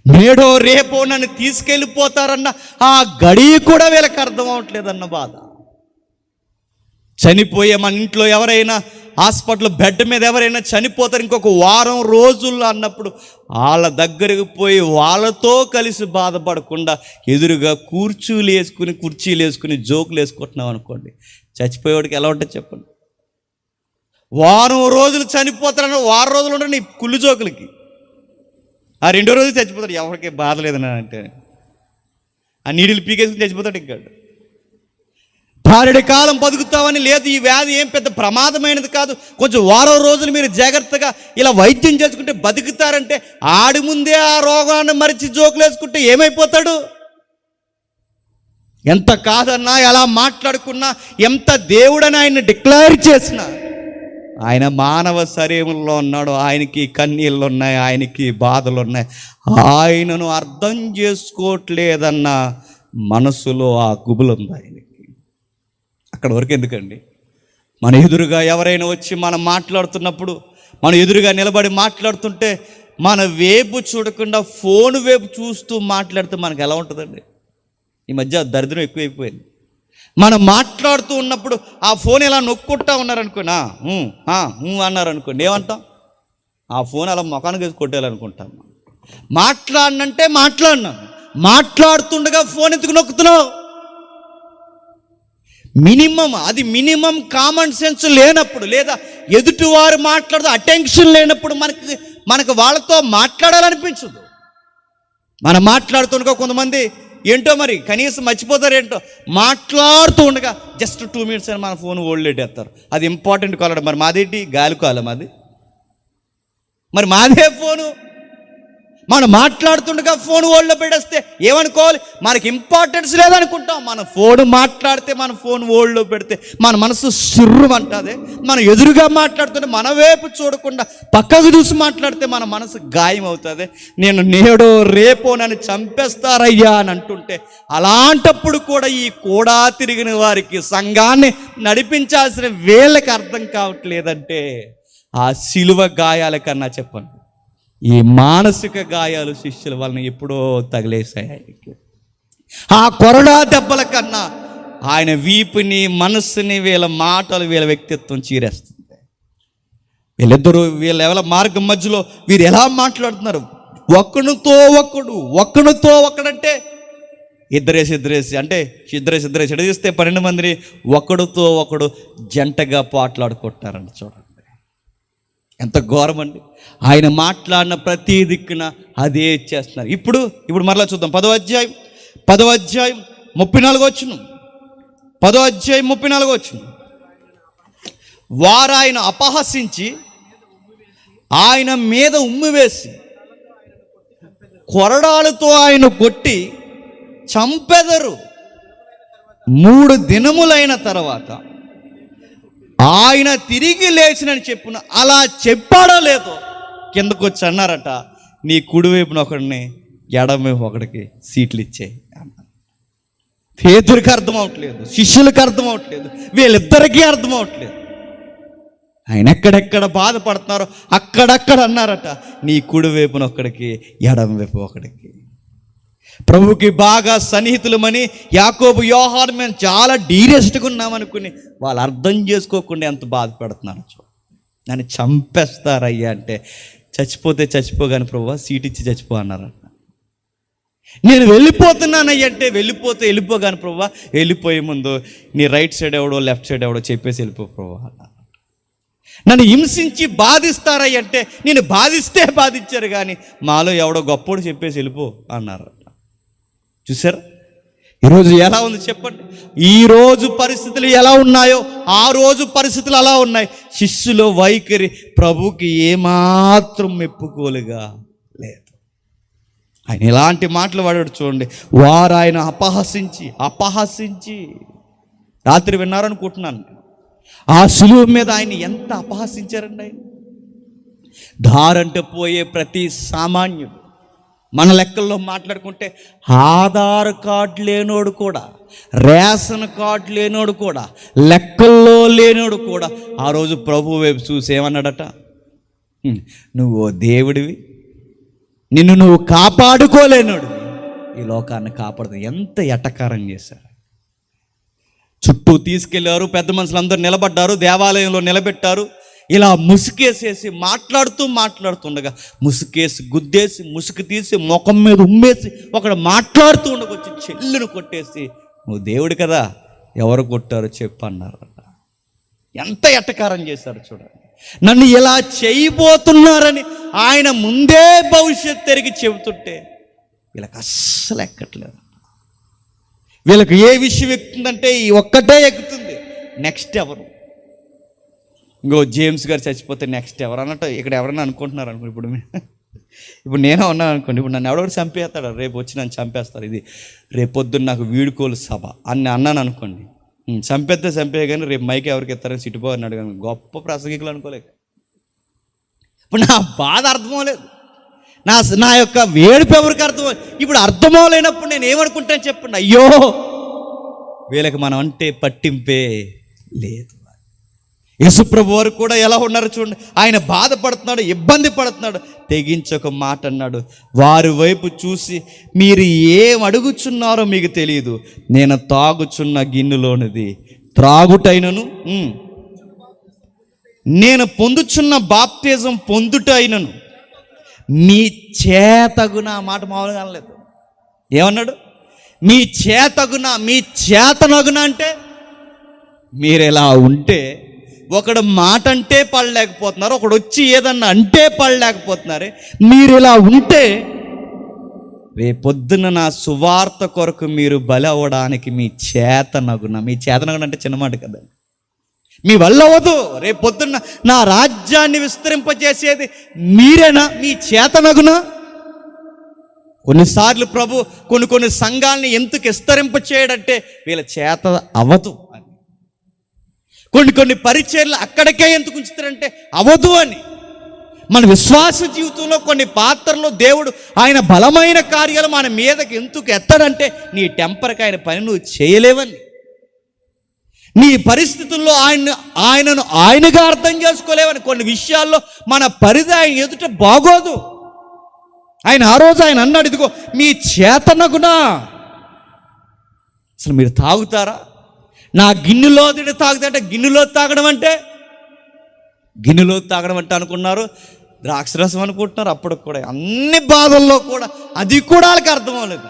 నేడో రేపో నన్ను తీసుకెళ్ళిపోతారన్న ఆ గడి కూడా వీళ్ళకి అర్థం అవట్లేదన్న బాధ. చనిపోయే మన ఇంట్లో ఎవరైనా హాస్పిటల్ బెడ్ మీద ఎవరైనా చనిపోతారు ఇంకొక వారం రోజుల్లో అన్నప్పుడు వాళ్ళ దగ్గరికి పోయి వాళ్ళతో కలిసి బాధపడకుండా ఎదురుగా కుర్చీలు వేసుకుని జోకులు వేసుకుంటున్నాం అనుకోండి, చచ్చిపోయేవాడికి ఎలా ఉంటుంది చెప్పండి? వారం రోజులు చనిపోతారన్న వారం రోజులు ఉండండి కుళ్ళు జోకులకి, ఆ 2వ రోజు చచ్చిపోతాడు. ఎవరికి బాధ లేదని అంటే ఆ నీడిలు పీకేసుకుని చచ్చిపోతాడు. ఇంకా భారెడి కాలం బతుకుతామని లేదు. ఈ వ్యాధి ఏం పెద్ద ప్రమాదమైనది కాదు, కొంచెం వారం రోజులు మీరు జాగ్రత్తగా ఇలా వైద్యం చేసుకుంటే బతుకుతారంటే ఆడి ముందే ఆ రోగాన్ని మరిచి జోకులు వేసుకుంటే ఏమైపోతాడు? ఎంత కాదన్నా, ఎలా మాట్లాడుకున్నా, ఎంత దేవుడని ఆయన్ని డిక్లేర్ చేసినా ఆయన మానవ శరీరంలో ఉన్నాడు. ఆయనకి కన్నీళ్ళు ఉన్నాయి, ఆయనకి బాధలు ఉన్నాయి. ఆయనను అర్థం చేసుకోవట్లేదన్న మనసులో ఆ గుబులు ఉంది ఆయనకి. అక్కడ వరకు ఎందుకండి? మన ఎదురుగా ఎవరైనా వచ్చి మనం మాట్లాడుతున్నప్పుడు, మన ఎదురుగా నిలబడి మాట్లాడుతుంటే మన వేపు చూడకుండా ఫోన్ వేపు చూస్తూ మాట్లాడితే మనకు ఎలా ఉంటుందండి? ఈ మధ్య దరిద్రం ఎక్కువైపోయింది. మనం మాట్లాడుతూ ఉన్నప్పుడు ఆ ఫోన్ ఇలా నొక్కుంటా ఉన్నారనుకోనా, అన్నారనుకోండి, ఏమంటాం? ఆ ఫోన్ అలా ముఖానికి వేసి కొట్టేయాలనుకుంటాం. మాట్లాడినంటే మాట్లాడినాను, మాట్లాడుతుండగా ఫోన్ ఎందుకు నొక్కుతున్నావు? మినిమం కామన్ సెన్స్ లేనప్పుడు, లేదా ఎదుటివారు మాట్లాడుతూ అటెన్షన్ లేనప్పుడు మనకు వాళ్ళతో మాట్లాడాలనిపించదు. మనం మాట్లాడుతుండగా కొంతమంది ఏంటో మరి కనీసం మర్చిపోతారు ఏంటో, మాట్లాడుతూ ఉండగా జస్ట్ 2 minutes అని మన ఫోన్ ఓల్డ్ ఎట్టేస్తారు. అది ఇంపార్టెంట్ కాల్. మరి మాదేంటి గాలి కాలం? మరి మాదే ఫోను. మనం మాట్లాడుతుండగా ఫోన్ ఓల్డ్లో పెట్టేస్తే ఏమనుకోవాలి? మనకి ఇంపార్టెన్స్ లేదనుకుంటాం. మన ఫోన్ మాట్లాడితే, మన ఫోన్ ఓల్డ్లో పెడితే మన మనసు సుర్రుమంటుంది. మనం ఎదురుగా మాట్లాడుతుంటే మన వైపు చూడకుండా పక్కకు చూసి మాట్లాడితే మన మనసు గాయం అవుతుంది. నేను నేడో రేపో నన్ను చంపేస్తారయ్యా అని అంటుంటే, అలాంటప్పుడు కూడా ఈ కూడా తిరిగిన వారికి సంఘాన్ని నడిపించాల్సిన వీళ్ళకి అర్థం కావట్లేదంటే ఆ సిలువ గాయాల కన్నా చెప్పండి, ఈ మానసిక గాయాలు శిష్యుల వలన ఎప్పుడో తగిలేశాయి ఆయనకి. ఆ కొరడా దెబ్బల కన్నా ఆయన వీపుని, మనస్సుని, వీళ్ళ మాటలు, వీళ్ళ వ్యక్తిత్వం చీరేస్తుంది. వీళ్ళ ఎవరి మార్గం మధ్యలో వీరు ఎలా మాట్లాడుతున్నారు? ఒకడితో ఒకడంటే ఇద్దరేసి అంటే ఇద్దరేసి ఎడదీస్తే 12 మందిని ఒకడితో ఒకడు జంటగా పాటలాడుకుంటారండి. చూడండి ఎంత ఘోరం అండి. ఆయన మాట్లాడిన ప్రతి దిక్కున అదే చేస్తున్నారు. ఇప్పుడు మరలా చూద్దాం. 10వ అధ్యాయం 34వ వచనం. 10వ అధ్యాయం 34వ వచనం. వారు ఆయన అపహసించి ఆయన మీద ఉమ్మి వేసి కొరడాలతో ఆయన కొట్టి చంపెదరు. 3 దినములైన తర్వాత ఆయన తిరిగి లేచినని చెప్పున. అలా చెప్పాడో లేదో కిందకు వచ్చి అన్నారట, నీ కుడివైపున ఒకడిని, ఎడమవైపు ఒకడికి సీట్లు ఇచ్చేయి అన్నారు. పేతురికి అర్థం అవట్లేదు, శిష్యులకు అర్థం అవట్లేదు, వీళ్ళిద్దరికీ అర్థం అవట్లేదు. ఆయన ఎక్కడెక్కడ బాధపడుతున్నారో అక్కడక్కడ అన్నారట, నీ కుడివైపున ఒకడికి, ఎడమవైపు ఒకడికి. ప్రభుకి బాగా సన్నిహితులమని యాకోబు, యోహాను మేము చాలా డీరెస్ట్గా ఉన్నామనుకుని వాళ్ళు అర్థం చేసుకోకుండా ఎంత బాధపడుతున్నారు. నన్ను చంపేస్తారయ్యా అంటే, చచ్చిపోతే చచ్చిపోగాని ప్రభు సీట్ ఇచ్చి చచ్చిపో అన్నారట. నేను వెళ్ళిపోతున్నానయ్య అంటే, వెళ్ళిపోగాని ప్రభు వెళ్ళిపోయే ముందు నీ రైట్ సైడ్ ఎవడో లెఫ్ట్ సైడ్ ఎవడో చెప్పేసి వెళ్ళిపో ప్రభు అన్నారు. నన్ను హింసించి బాధిస్తారయ్యంటే, నేను బాధిస్తే బాధించారు కానీ మాలో ఎవడో గొప్పోడు చెప్పేసి వెళ్ళిపో అన్నారు. చూసారా ఈరోజు ఎలా ఉంది చెప్పండి? ఈరోజు పరిస్థితులు ఎలా ఉన్నాయో ఆ రోజు పరిస్థితులు అలా ఉన్నాయి. శిష్యుల వైఖరి ప్రభుకి ఏమాత్రం మెప్పుకోలుగా లేదు. ఆయన ఎలాంటి మాటలు వాడాడు చూడండి. వారు ఆయన అపహసించి రాత్రి విన్నారనుకుంటున్నాను, ఆ సులువు మీద ఆయన ఎంత అపహసించారండి. ఆయన దారంటే పోయే ప్రతి సామాన్యుడు, మన లెక్కల్లో మాట్లాడుకుంటే ఆధార్ కార్డు లేనోడు కూడా, రేషన్ కార్డు లేనోడు కూడా, లెక్కల్లో లేనోడు కూడా ఆ రోజు ప్రభు వైపు చూసి ఏమన్నాడట, నువ్వు దేవుడివి, నిన్ను నువ్వు కాపాడుకోలేనోడు, ఈ లోకాన్ని కాపాడుతూ. ఎంత ఎటకారం చేశారు. చుట్టూ తీసుకెళ్లారు, పెద్ద మనుషులందరూ నిలబడ్డారు, దేవాలయంలో నిలబెట్టారు. ఇలా ముసుకేసేసి మాట్లాడుతుండగా ముసుకేసి గుద్దేసి, ముసుగు తీసి ముఖం మీద ఉమ్మేసి, ఒకడు మాట్లాడుతూ ఉండకొచ్చి చెల్లును కొట్టేసి, నువ్వు దేవుడు కదా, ఎవరు కొట్టారో చెప్పు అన్నారట. ఎంత ఎట్టకారం చేశారు చూడండి. నన్ను ఇలా చేయబోతున్నారని ఆయన ముందే భవిష్యత్తు తిరిగి చెబుతుంటే వీళ్ళకి అస్సలు ఎక్కట్లేదు. వీళ్ళకి ఏ విషయం ఎక్కుతుందంటే ఈ ఒక్కటే ఎక్కుతుంది, నెక్స్ట్ ఎవరు. ఇంకో జేమ్స్ గారు చచ్చిపోతే నెక్స్ట్ ఎవరు అన్నట్టు ఇక్కడ ఎవరన్నా అనుకుంటున్నారు అనుకో. ఇప్పుడు నేనే ఉన్నాను అనుకోండి, ఇప్పుడు నన్ను ఎవడో చంపేస్తాడు, రేపు వచ్చి నన్ను చంపేస్తారు, ఇది రేపొద్దున్న నాకు వీడుకోలు సభ అని అన్నాను అనుకోండి. చంపే కానీ రేపు మైకి ఎవరికి ఇస్తారని సిట్టుపోవాలని అడిగాను. గొప్ప ప్రసంగికులు అనుకోలేక ఇప్పుడు నా బాధ అర్థమవలేదు, నా యొక్క వేడుపు ఎవరికి అర్థం. ఇప్పుడు అర్థమవలేనప్పుడు నేను ఏమనుకుంటాను చెప్పండి, అయ్యో వీళ్ళకి మనం అంటే పట్టింపే లేదు. యేసుప్రభు వారు కూడా ఎలా ఉన్నారో చూడండి, ఆయన బాధపడుతున్నాడు, ఇబ్బంది పడుతున్నాడు, తెగించి ఒక మాట అన్నాడు, వారి వైపు చూసి మీరు ఏం అడుగుచున్నారో మీకు తెలియదు, నేను తాగుచున్న గిన్నెలోనిది త్రాగుటైనను, నేను పొందుచున్న బాప్తిజం పొందుటైనను మీ చేతగున. మాట మామూలుగా అనలేదు, ఏమన్నాడు? మీ చేతగున, మీ చేతనగున అంటే మీరు ఎలా ఉంటే, ఒకడు మాట అంటే పడలేకపోతున్నారు, ఒకడు వచ్చి ఏదన్నా అంటే పడలేకపోతున్నారే, మీరు ఇలా ఉంటే రేపొద్దున నా సువార్త కొరకు మీరు బలి అవ్వడానికి మీ చేతనగున. మీ చేతనగున అంటే చిన్న మాట కదా, మీ వల్ల అవ్వదు. రేపొద్దున్న నా రాజ్యాన్ని విస్తరింపజేసేది మీరేనా? మీ చేతనగున. కొన్నిసార్లు ప్రభు కొన్ని సంఘాలని ఎందుకు విస్తరింప చేయడంటే వీళ్ళ చేత అవ్వదు అని. కొన్ని పరిచర్లు అక్కడికే ఎందుకు ఉంచుతారంటే అవ్వదు అని. మన విశ్వాస జీవితంలో కొన్ని పాత్రలో దేవుడు ఆయన బలమైన కార్యాలు మన మీదకి ఎందుకు ఎత్తడంటే నీ టెంపర్కి ఆయన పని నువ్వు చేయలేవని. నీ పరిస్థితుల్లో ఆయనను ఆయనగా అర్థం చేసుకోలేవని. కొన్ని విషయాల్లో మన పరిధి ఆయన ఎదుట బాగోదు. ఆయన ఆ రోజు ఆయన అన్నాడు, ఇదిగో మీ చేతనగునా. అసలు మీరు తాగుతారా? నా గిన్నెలో తాగుతాంటే గిన్నెలో తాగడం అంటే అనుకున్నారు, ద్రాక్షరసం అనుకుంటున్నారు. అప్పుడు కూడా అన్ని బాధల్లో కూడా అది కూడా వాళ్ళకి అర్థం అవ్వలేదు.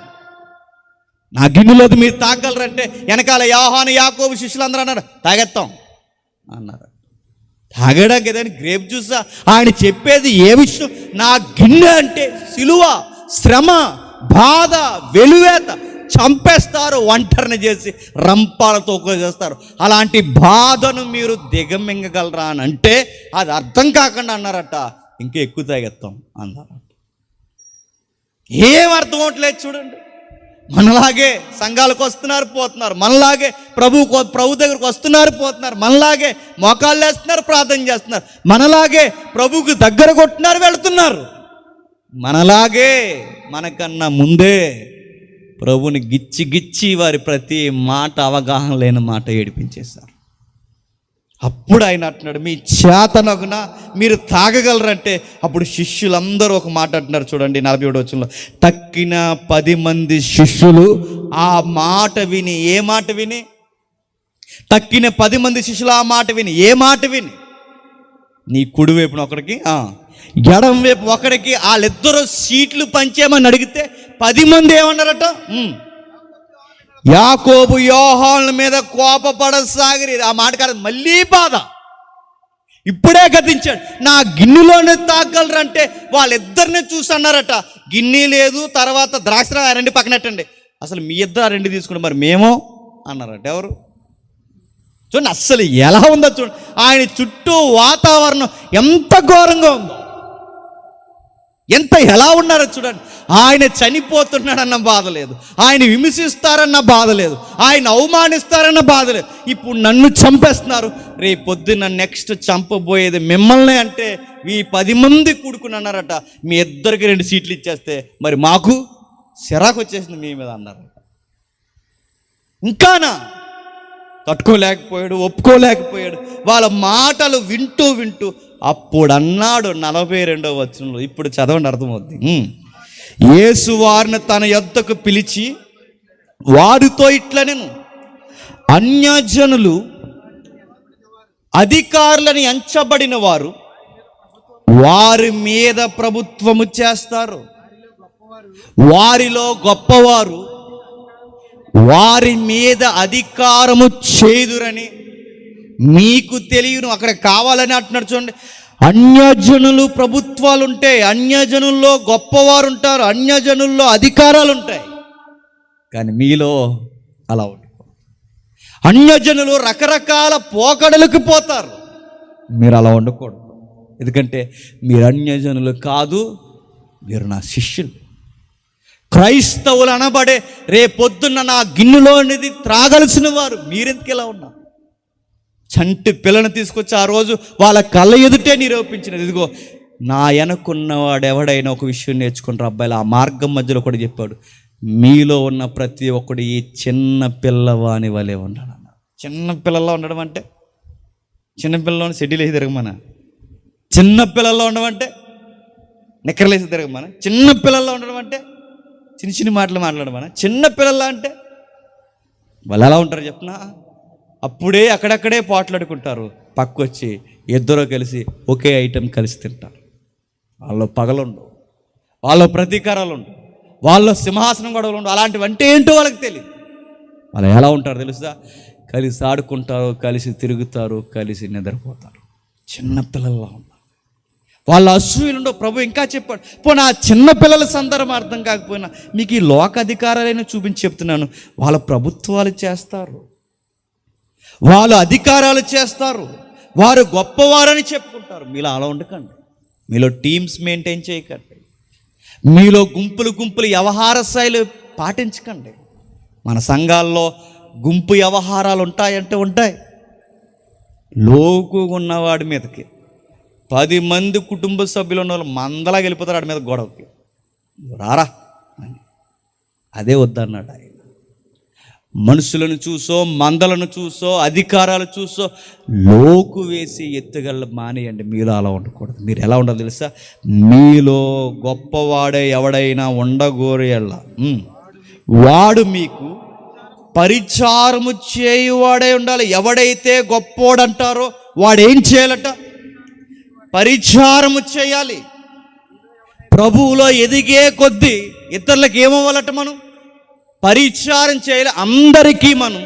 నా గిన్నెలోది మీరు తాగలరంటే వెనకాల యోహాను యాకోబు శిష్యులందరూ అన్నారు తాగేస్తాం అన్నారు. తాగడానికి ఏదైనా గ్రేప్ జ్యూసా? ఆయన చెప్పేది ఏ విషయం? నా గిన్నె అంటే సిలువ, శ్రమ, బాధ, వెలువేత, చంపేస్తారు, ఒంటరిని చేసి రంపాలతో చేస్తారు. అలాంటి బాధను మీరు దిగమింగగలరా అని అంటే అది అర్థం కాకుండా అన్నారట, ఇంకా ఎక్కువ తాగేస్తాం అన్నారట. ఏం అర్థం అవట్లేదు చూడండి. మనలాగే సంఘాలకు వస్తున్నారు పోతున్నారు, మనలాగే ప్రభు దగ్గరకు వస్తున్నారు పోతున్నారు, మనలాగే మోకాళ్ళు వేస్తున్నారు, ప్రార్థన చేస్తున్నారు, మనలాగే ప్రభువుకు దగ్గర కొట్టున్నారు, వెళుతున్నారు, మనలాగే మనకన్నా ముందే ప్రభుని గిచ్చి వారి ప్రతి మాట అవగాహన లేని మాట ఏడిపించేశారు. అప్పుడు ఆయన అంటున్నాడు, మీ చేతనగున మీరు తాగగలరంటే అప్పుడు శిష్యులందరూ ఒక మాట అంటున్నారు చూడండి 47వ వచనంలో. తక్కిన 10 మంది శిష్యులు ఆ మాట విని, ఏ మాట విని? తక్కిన 10 మంది శిష్యులు ఆ మాట విని, ఏ మాట విని? నీ కుడి వైపున ఒకడికి, ఎడం వైపు ఒకడికి, వాళ్ళిద్దరూ సీట్లు పంచేమని అడిగితే 10 మంది ఏమన్నారట? యాకోబు యోహానుల మీద కోపపడసాగిరి. ఆ మాట కాదు, మళ్ళీ బాధ. ఇప్పుడే గతించాడు. నా గిన్నెలోనే తాగలరంటే వాళ్ళిద్దరిని చూసి అన్నారట, గిన్నె లేదు, తర్వాత ద్రాక్ష రెండు పక్కనట్టండి, అసలు మీ ఇద్దరు రెండు తీసుకుంటే మరి మేమో అన్నారట. ఎవరు? చూడండి అస్సలు ఎలా ఉందో చూడండి. ఆయన చుట్టూ వాతావరణం ఎంత ఘోరంగా ఉందో, ఎలా ఉన్నారో చూడండి. ఆయన చనిపోతున్నాడన్న బాధ లేదు, ఆయన విమర్శిస్తారన్న బాధ లేదు, ఆయన అవమానిస్తారన్న బాధ లేదు. ఇప్పుడు నన్ను చంపేస్తున్నారు, రేపు పొద్దున్న నెక్స్ట్ చంపబోయేది మిమ్మల్ని అంటే ఈ 10 మంది కూడుకుని అన్నారట, మీ ఇద్దరికి 2 సీట్లు ఇచ్చేస్తే మరి మాకు సిరాకు వచ్చేసింది మీ మీద అన్నారట. ఇంకానా తట్టుకోలేకపోయాడు, ఒప్పుకోలేకపోయాడు. వాళ్ళ మాటలు వింటూ అప్పుడు అన్నాడు 42వ వచనంలో, ఇప్పుడు చదవండి అర్థమవుద్ది. యేసు వారిని తన యొద్దకు పిలిచి వారితో ఇట్లనెను, అన్యజనులు అధికారులని ఎంచబడిన వారు వారి మీద ప్రభుత్వము చేస్తారు, వారిలో గొప్పవారు వారి మీద అధికారము చేదురని మీకు తెలియను. అక్కడ కావాలని అంటున్నాడు చూడండి. అన్యజనులు ప్రభుత్వాలు ఉంటాయి, అన్యజనుల్లో గొప్పవారు ఉంటారు, అన్యజనుల్లో అధికారాలు ఉంటాయి, కానీ మీలో అలా ఉండకూడదు. అన్యజనులు రకరకాల పోకడలకు పోతారు, మీరు అలా ఉండకూడదు. ఎందుకంటే మీరు అన్యజనులు కాదు, మీరు నా శిష్యులు. క్రైస్తవులు అనబడే రేపొద్దున్న నా గిన్నెలోనిది త్రాగలసిన వారు మీరెందుకు ఇలా ఉన్నారు? చంటి పిల్లని తీసుకొచ్చి ఆ రోజు వాళ్ళ కళ్ళ ఎదుటే నిరూపించినది. ఇదిగో నా వెనకున్నవాడు ఎవడైనా ఒక విషయం నేర్చుకుంటారు అబ్బాయిలు. ఆ మార్గం మధ్యలో కూడా చెప్పాడు, మీలో ఉన్న ప్రతి ఒక్కడు ఈ చిన్న పిల్లవాని వలె ఉండాలన్న. చిన్న పిల్లల్లో ఉండడం అంటే చిన్నపిల్లలోని షెడ్యూల్ వేసి తిరగమన, చిన్న పిల్లల్లో ఉండడం అంటే నిక్కర్లేసి తిరగమన, చిన్న పిల్లల్లో ఉండడం అంటే చిన్న చిన్న మాటలు మాట్లాడమన. చిన్న పిల్లల అంటే వాళ్ళు ఎలా ఉంటారు చెప్పిన, అప్పుడే అక్కడక్కడే పోట్లాడుకుంటారు, పక్కొచ్చి ఇద్దరు కలిసి ఒకే ఐటెం కలిసి తింటారు. వాళ్ళు పగలుండవు, వాళ్ళ ప్రతీకారాలు ఉండవు, వాళ్ళ సింహాసనం గొడవలు ఉండవు. అలాంటివి అంటే ఏంటో వాళ్ళకి తెలియదు. వాళ్ళు ఎలా ఉంటారు తెలుసా? కలిసి ఆడుకుంటారు, కలిసి తిరుగుతారు, కలిసి నిద్రపోతారు. చిన్నపిల్లల్లో ఉన్నారు. వాళ్ళ అసూయలుండవు. ప్రభు ఇంకా చెప్పాడు, పోనీ ఆ చిన్నపిల్లల సందర్భం అర్థం కాకపోయినా మీకు ఈ లోక అధికారాలైనా చూపించి చెప్తున్నాను. వాళ్ళ ప్రభుత్వాలు చేస్తారు, వాళ్ళు అధికారాలు చేస్తారు, వారు గొప్పవారని చెప్పుకుంటారు. మీలో అలా ఉండకండి. మీలో టీమ్స్ మెయింటైన్ చేయకండి. మీలో గుంపులు వ్యవహార శైలి పాటించకండి. మన సంఘాల్లో గుంపు వ్యవహారాలు ఉంటాయంటే ఉంటాయి. లోకుగా ఉన్నవాడి మీదకి 10 మంది కుటుంబ సభ్యులు ఉన్న వాళ్ళు మందలా వెళ్ళిపోతారు వాడి మీద గొడవకి, రారా అని. అదే వద్దన్నాడు ఆయన. మనుషులను చూసో, మందలను చూసో, అధికారాలు చూసో లోకు వేసి ఎత్తుగళ్ళ మానేయండి. మీలో అలా ఉండకూడదు. మీరు ఎలా ఉండాలి తెలుసా? మీలో గొప్పవాడే ఎవడైనా ఉండగోరేలా వాడు మీకు పరిచారము చేయువాడే ఉండాలి. ఎవడైతే గొప్పోడంటారో వాడేం చేయాలట? పరిచారము చేయాలి. ప్రభువులో ఎదిగే కొద్దీ ఇతరులకు ఏమవ్వాలట? మనం పరిచారం చేయాలి. అందరికీ మనం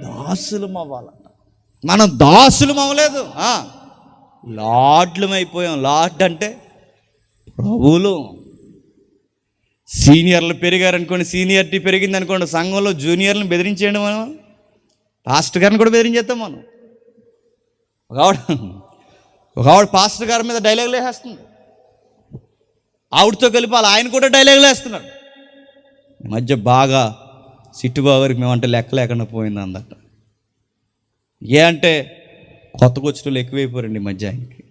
దాసులం అవ్వాలట. మనం దాసులం అవ్వలేదు, లార్డ్లం అయిపోయాం. లార్డ్ అంటే ప్రభువులు. సీనియర్లు పెరిగారనుకోండి, సీనియారిటీ పెరిగింది అనుకోండి, సంఘంలో జూనియర్లను బెదిరించేయండి. మనం పాస్టర్ గారిని కూడా బెదిరించేస్తాం. మనం ఒక ఆవిడ పాస్టర్ గారి మీద డైలాగులు వేసేస్తుంది, ఆవిడతో కలిపి ఆయన కూడా డైలాగులు వేస్తున్నాడు. ఈ మధ్య బాగా సిట్టుబాబుకి మేమంటే లెక్క లేకుండా పోయింది అందట. అంటే కొత్తగా వచ్చిన ఎక్కువైపోరండి ఈ మధ్య ఆయనకి.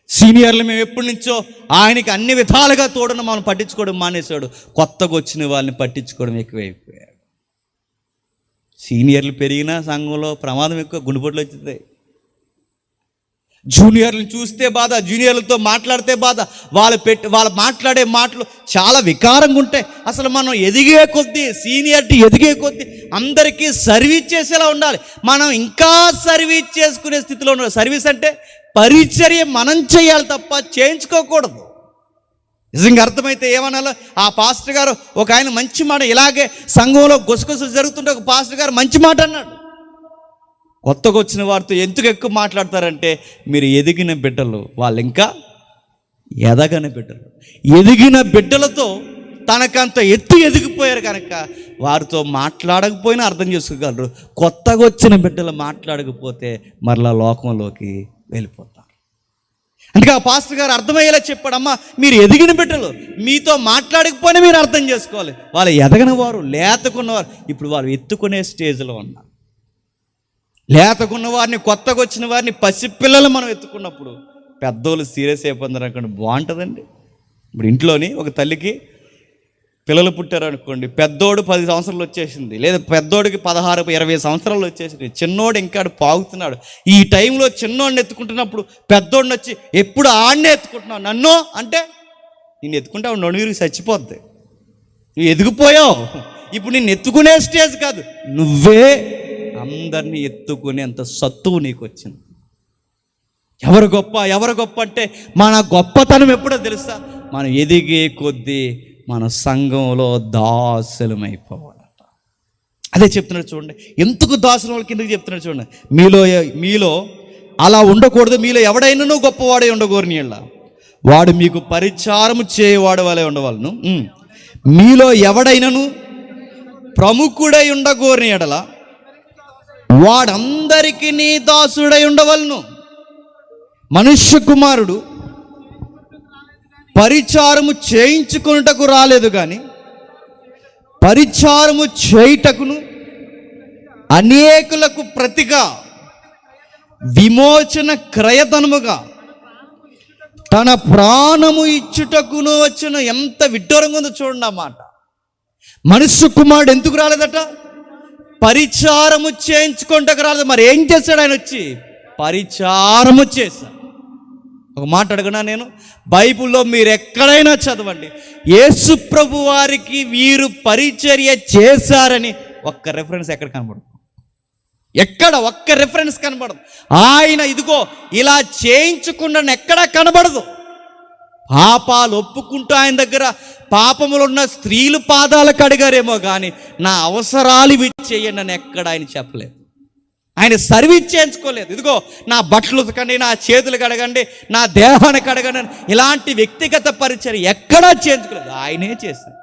సీనియర్లు మేము ఎప్పటి నుంచో ఆయనకి అన్ని విధాలుగా తోడున మనం పట్టించుకోవడం మానేశాడు. కొత్తగా వచ్చిన వాళ్ళని పట్టించుకోవడం ఎక్కువైపోయాడు. సీనియర్లు పెరిగినా సంఘంలో ప్రమాదం ఎక్కువ, గుండెపోట్లు వచ్చింది. జూనియర్లను చూస్తే బాధ, జూనియర్లతో మాట్లాడితే బాధ. వాళ్ళు మాట్లాడే మాటలు చాలా వికారంగా ఉంటాయి. అసలు మనం ఎదిగే కొద్దీ, సీనియారిటీ ఎదిగే కొద్దీ అందరికీ సర్వీస్ చేసేలా ఉండాలి. మనం ఇంకా సర్వీస్ చేసుకునే స్థితిలో ఉండాలి. సర్వీస్ అంటే పరిచర్య మనం చేయాలి తప్ప చేయించుకోకూడదు. నిజంగా అర్థమైతే ఏమనాలో, ఆ పాస్టర్ గారు ఒక ఆయన మంచి మాట, ఇలాగే సంఘంలో గుసగుసలు జరుగుతుంటే ఒక పాస్టర్ గారు మంచి మాట అన్నాడు. కొత్తగా వచ్చిన వారితో ఎందుకు ఎక్కువ మాట్లాడతారంటే, మీరు ఎదిగిన బిడ్డలు, వాళ్ళు ఇంకా ఎదగని బిడ్డలు. ఎదిగిన బిడ్డలతో తనకంత ఎదిగిపోయారు కనుక వారితో మాట్లాడకపోయినా అర్థం చేసుకోగలరు. కొత్తగా వచ్చిన బిడ్డలు మాట్లాడకపోతే మరలా లోకంలోకి వెళ్ళిపోతారు. అందుకే ఆ పాస్టర్ గారు అర్థమయ్యేలా చెప్పాడమ్మా, మీరు ఎదిగిన బిడ్డలు, మీతో మాట్లాడకపోయినా మీరు అర్థం చేసుకోవాలి. వాళ్ళు ఎదగని వారు, లేతకున్నవారు. ఇప్పుడు వాళ్ళు ఎత్తుకునే స్టేజ్లో ఉన్నారు. లేతకున్న వారిని, కొత్తగా వచ్చిన వారిని, పసిపిల్లలు మనం ఎత్తుకున్నప్పుడు పెద్దోళ్ళు సీరియస్ అయిపోతున్నారు అనుకోండి, బాగుంటుందండి. ఇప్పుడు ఇంట్లోని ఒక తల్లికి పిల్లలు పుట్టారు అనుకోండి, పెద్దోడు 10 సంవత్సరాలు వచ్చేసింది, లేదా పెద్దోడికి 16-20 సంవత్సరాలు వచ్చేసింది, చిన్నోడు ఇంకా పాగుతున్నాడు. ఈ టైంలో చిన్నోడిని ఎత్తుకుంటున్నప్పుడు పెద్దోడిని వచ్చి ఎప్పుడు ఆడినే ఎత్తుకుంటున్నావు నన్ను అంటే, నిన్ను ఎత్తుకుంటే ఆవిడ నొణిగిరికి చచ్చిపోద్ది. నువ్వు ఎదిగిపోయావు. ఇప్పుడు నిన్ను ఎత్తుకునే స్టేజ్ కాదు, నువ్వే అందరినీ ఎత్తుకునేంత సత్తువు నీకు వచ్చింది. ఎవరు గొప్ప అంటే మన గొప్పతనం ఎప్పుడో తెలుసా? మనం ఎదిగే కొద్దీ మన సంఘంలో దాసులమైపోవాలట. అదే చెప్తున్నాడు చూడండి. ఎందుకు దాసుల వాళ్ళకి ఎందుకు చెప్తున్నాడు చూడండి. మీలో అలా ఉండకూడదు. మీలో ఎవడైనా గొప్పవాడే ఉండకూడని వాడు మీకు పరిచారము చేయవాడు వాళ్ళే ఉండవాలను. మీలో ఎవడైనాను ప్రముఖుడై ఉండగోరిన ఎడల వాడందరికీ నీ దాసుడై ఉండవలను. మనుష్య కుమారుడు పరిచారము చేయించుకొనుటకు రాలేదు కానీ పరిచారము చేయుటకును అనేకులకు ప్రతిగా విమోచన క్రయధనముగా తన ప్రాణము ఇచ్చుటకును వచ్చిన. ఎంత విడ్డూరంగా ఉందో చూడండి ఆ మాట. మనుష్య కుమారుడు ఎందుకు రాలేదట? పరిచారము చేయించుకుంటకు రాలేదు. మరి ఏం చేశాడు ఆయన? వచ్చి పరిచారము చేశాడు. ఒక మాట అడగనా నేను, బైబిల్లో మీరు ఎక్కడైనా చదవండి, యేసు ప్రభు వారికి వీరు పరిచర్య చేశారని ఒక్క రెఫరెన్స్ ఎక్కడ కనబడదు? ఎక్కడ ఒక్క రెఫరెన్స్ కనబడదు. ఆయన ఇదిగో ఇలా చేయించుకున్నాను ఎక్కడా కనబడదు. పాపాలు ఒప్పుకుంటూ ఆయన దగ్గర పాపములు ఉన్న స్త్రీలు పాదాలకు అడిగారేమో కానీ నా అవసరాలు ఇవి చేయండి అని ఎక్కడ ఆయన చెప్పలేదు. ఆయన సర్వీస్ చేయించుకోలేదు. ఇదిగో నా బట్టలు ఉతకండి, నా చేతులు కడగండి, నా దేహాన్ని కడగండి, ఇలాంటి వ్యక్తిగత పరిచర్య ఎక్కడా చేయించుకోలేదు. ఆయనే చేశారు.